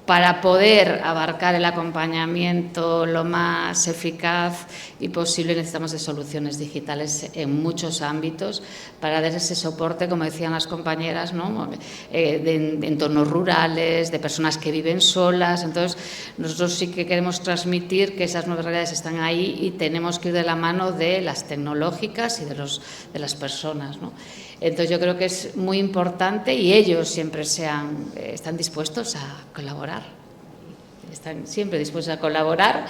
para poder abarcar el acompañamiento lo más eficaz y posible, necesitamos de soluciones digitales en muchos ámbitos para dar ese soporte, como decían las compañeras, ¿no? De entornos rurales, de personas que viven solas. Entonces, nosotros sí que queremos transmitir que esas nuevas realidades están ahí y tenemos que ir de la mano de las tecnológicas y de las personas, ¿no? Entonces yo creo que es muy importante y ellos siempre están dispuestos a colaborar, están siempre dispuestos a colaborar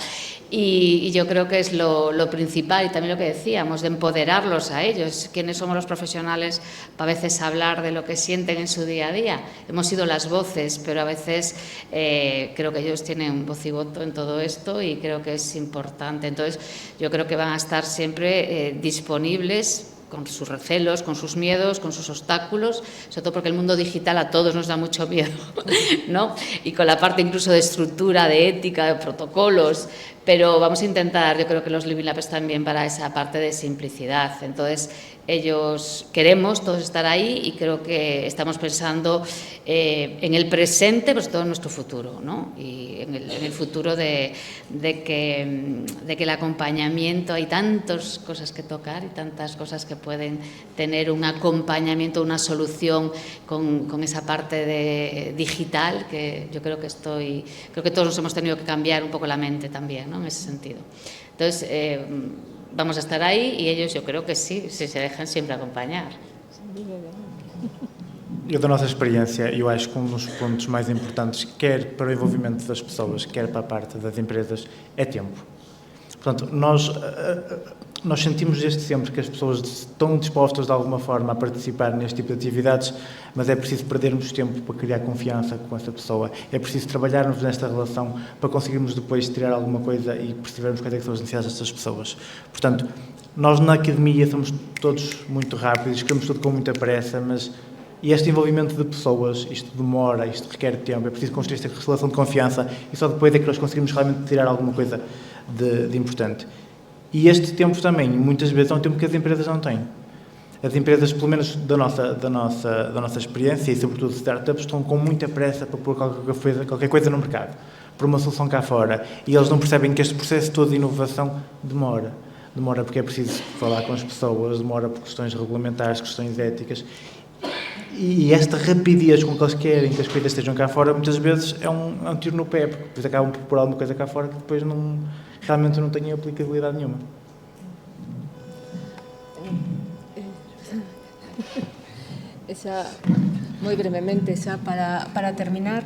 y yo creo que es lo principal y también lo que decíamos, de empoderarlos a ellos. ¿Quiénes somos los profesionales para a veces hablar de lo que sienten en su día a día? Hemos sido las voces, pero a veces creo que ellos tienen voz y voto en todo esto y creo que es importante. Entonces yo creo que van a estar siempre disponibles con sus recelos, con sus miedos, con sus obstáculos, sobre todo porque el mundo digital a todos nos da mucho miedo, ¿no? Y con la parte incluso de estructura, de ética, de protocolos, pero vamos a intentar, yo creo que los Living Lab están bien para esa parte de simplicidad. Entonces, ellos queremos todos estar ahí y creo que estamos pensando en el presente, pero sobre todo en nuestro futuro, ¿no? Y en el futuro de que el acompañamiento, hay tantas cosas que tocar y tantas cosas que pueden tener un acompañamiento, una solución con esa parte digital, que yo creo que todos nos hemos tenido que cambiar un poco la mente también, ¿no? En ese sentido. Entonces, vamos a estar aí e ellos yo creo que sí, se dejan sempre acompañar. Eu, da nossa experiência, eu acho que um dos pontos mais importantes, quer para o envolvimento das pessoas, quer para a parte das empresas, é tempo. Portanto, nós sentimos desde sempre que as pessoas estão dispostas de alguma forma a participar neste tipo de atividades, mas é preciso perdermos tempo para criar confiança com essa pessoa, é preciso trabalharmos nesta relação para conseguirmos depois tirar alguma coisa e percebermos quais é que são as necessidades destas pessoas. Portanto, nós na academia somos todos muito rápidos, queremos tudo com muita pressa, mas este envolvimento de pessoas, isto demora, isto requer tempo, é preciso construir esta relação de confiança e só depois é que nós conseguimos realmente tirar alguma coisa de importante. E este tempo também, muitas vezes, é um tempo que as empresas não têm. As empresas, pelo menos da nossa experiência, e sobretudo startups, estão com muita pressa para pôr qualquer coisa no mercado, por uma solução cá fora. E eles não percebem que este processo todo de inovação demora. Demora porque é preciso falar com as pessoas, demora por questões regulamentares, questões éticas. E esta rapidez com que eles querem que as coisas estejam cá fora, muitas vezes é um tiro no pé, porque depois acabam por pôr alguma coisa cá fora que depois realmente não tem aplicabilidade nenhuma. Moi brevemente, xa para terminar,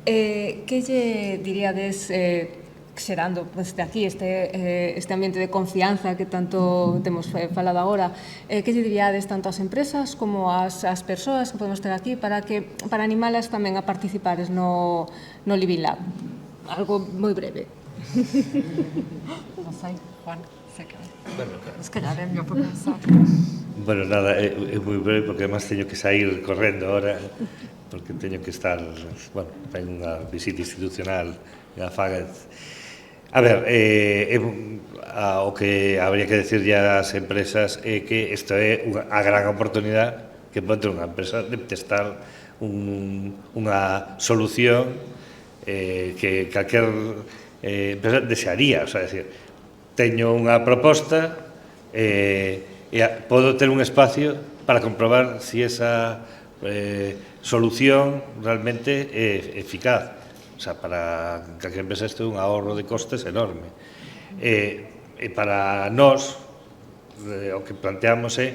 que lle diríades, xerando desde aquí este ambiente de confianza que tanto temos falado agora, que lle diríades tanto ás empresas como ás persoas que podemos ter aquí para animalas tamén a participares no Living Lab? Algo moi breve. Non sei, Juan. Se calhar é mellor para começar. Bueno, nada, é moi breve porque además teño que sair correndo ahora porque teño que estar, bueno, ten unha visita institucional a Fáguez. A ver, o que habría que decir ya ás empresas é que isto é a gran oportunidade que pode ter unha empresa de testar unha solución que calquer empresa desearía, o sea, decir, teño unha proposta e podo ter un espacio para comprobar si esa solución realmente é eficaz. O sea, para calquer empresa isto é un ahorro de costes enorme. E para nós, o que planteamos é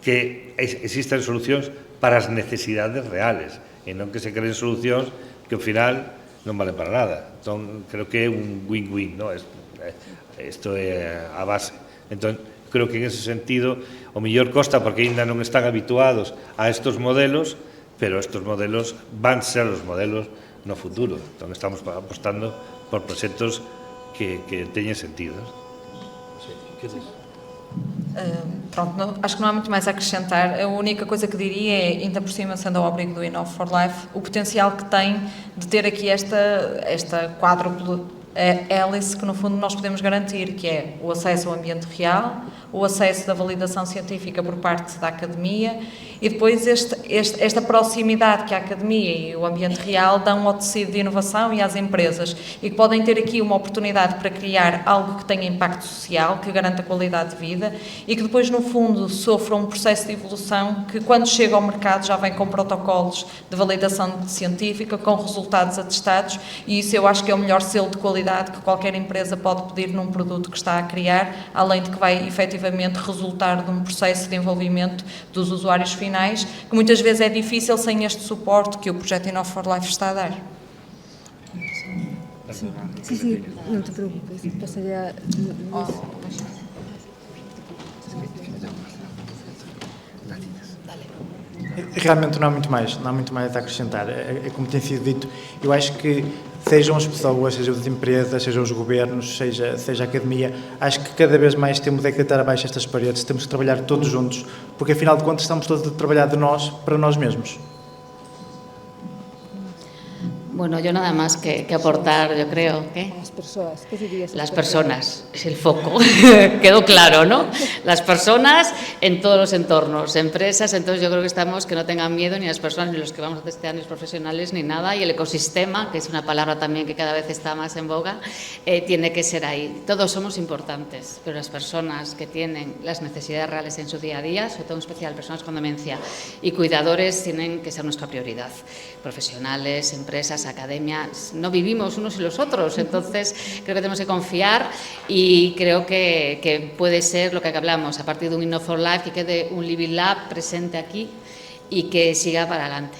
que existan solucións para as necesidades reales e non que se creen solucións que ao final non valen para nada. Entón, creo que é un win-win, ¿no? Isto é a base. Entón, creo que en ese sentido o mellor costa porque ainda non están habituados a estos modelos, pero estes modelos van ser os modelos no futuro. Entón, estamos apostando por proxectos que teñen sentido. Pronto, acho que não há muito mais a acrescentar. A única coisa que diria é, ainda por cima, sendo ao abrigo do Innov for Life, o potencial que tem de ter aqui esta quádrupla hélice que, no fundo, nós podemos garantir, que é o acesso ao ambiente real, o acesso da validação científica por parte da academia e depois esta proximidade que a academia e o ambiente real dão ao tecido de inovação e às empresas e que podem ter aqui uma oportunidade para criar algo que tenha impacto social, que garanta qualidade de vida e que depois, no fundo, sofra um processo de evolução que, quando chega ao mercado, já vem com protocolos de validação científica, com resultados atestados e isso eu acho que é o melhor selo de qualidade que qualquer empresa pode pedir num produto que está a criar, além de que vai efetivamente resultar de um processo de envolvimento dos usuários finais, que muitas vezes é difícil sem este suporte que o projeto Innov for Life está a dar. Sí, no te preocupes, pasaría... Realmente não há muito mais a acrescentar. É como tem sido dito, eu acho que sejam as pessoas, sejam as empresas, sejam os governos, seja a academia, acho que cada vez mais temos que deitar abaixo estas paredes, temos que trabalhar todos juntos, porque afinal de contas estamos todos a trabalhar de nós para nós mesmos. Bueno, yo nada más que aportar, yo creo que... Las personas, ¿qué dirías? Las personas, es el foco, quedó claro, ¿no? Las personas en todos los entornos, empresas, entonces yo creo que no tengan miedo ni las personas, ni los que vamos a testear, ni los profesionales, ni nada, y el ecosistema, que es una palabra también que cada vez está más en boga, tiene que ser ahí. Todos somos importantes, pero las personas que tienen las necesidades reales en su día a día, sobre todo en especial personas con demencia y cuidadores, tienen que ser nuestra prioridad. Profesionales, empresas, academia, no vivimos unos y los otros, entonces creo que tenemos que confiar y creo que puede ser lo que hablamos, a partir de un Innov for Life, que quede un Living Lab presente aquí y que siga para adelante.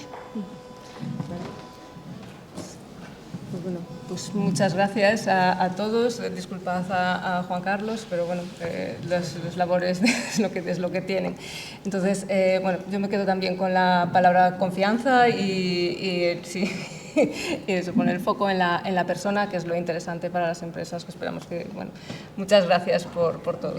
Bueno, pues muchas gracias a todos, disculpad a Juan Carlos, pero bueno, las labores es lo que tienen. Entonces, bueno, yo me quedo también con la palabra confianza y sí, y eso, poner el foco en la persona, que es lo interesante para las empresas, que esperamos que, bueno, muchas gracias por todo.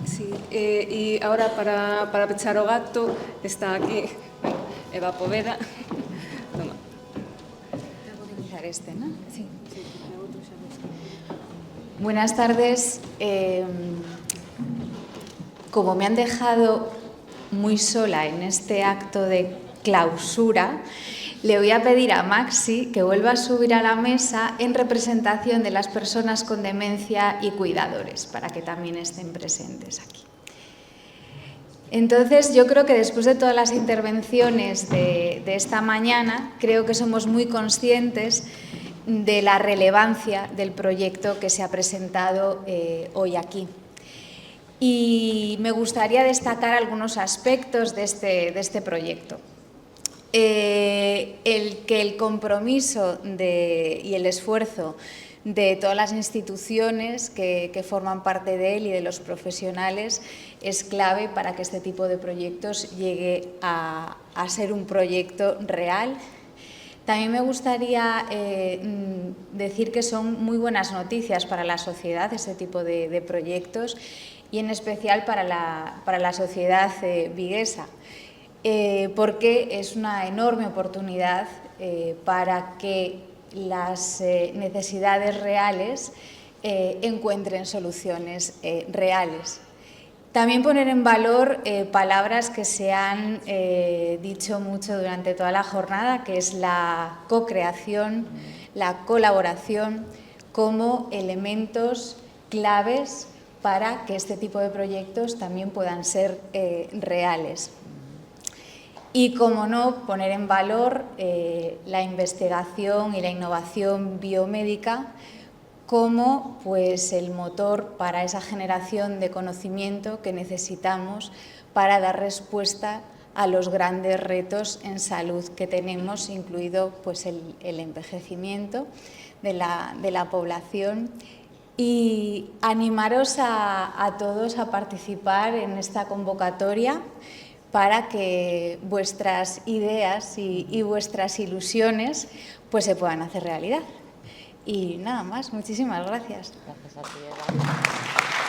Sí, y ahora para pechar o gato está aquí Eva Poveda. Toma. Tengo que utilizar este, ¿no? Sí. Buenas tardes. Como me han dejado muy sola en este acto de clausura, le voy a pedir a Maxi que vuelva a subir a la mesa en representación de las personas con demencia y cuidadores, para que también estén presentes aquí. Entonces, yo creo que después de todas las intervenciones de esta mañana, creo que somos muy conscientes de la relevancia del proyecto que se ha presentado hoy aquí. Y me gustaría destacar algunos aspectos de este proyecto. El compromiso y el esfuerzo de todas las instituciones que forman parte de él y de los profesionales es clave para que este tipo de proyectos llegue a ser un proyecto real. También me gustaría decir que son muy buenas noticias para la sociedad este tipo de proyectos y en especial para la sociedad viguesa, porque es una enorme oportunidad para que las necesidades reales encuentren soluciones reales. También poner en valor palabras que se han dicho mucho durante toda la jornada, que es la co-creación, la colaboración, como elementos claves para que este tipo de proyectos también puedan ser reales. Y, como no, poner en valor la investigación y la innovación biomédica como pues, el motor para esa generación de conocimiento que necesitamos para dar respuesta a los grandes retos en salud que tenemos, incluido pues, el envejecimiento de la población. Y animaros a todos a participar en esta convocatoria para que vuestras ideas y vuestras ilusiones pues, se puedan hacer realidad. Y nada más, muchísimas gracias. Gracias a ti, Eva.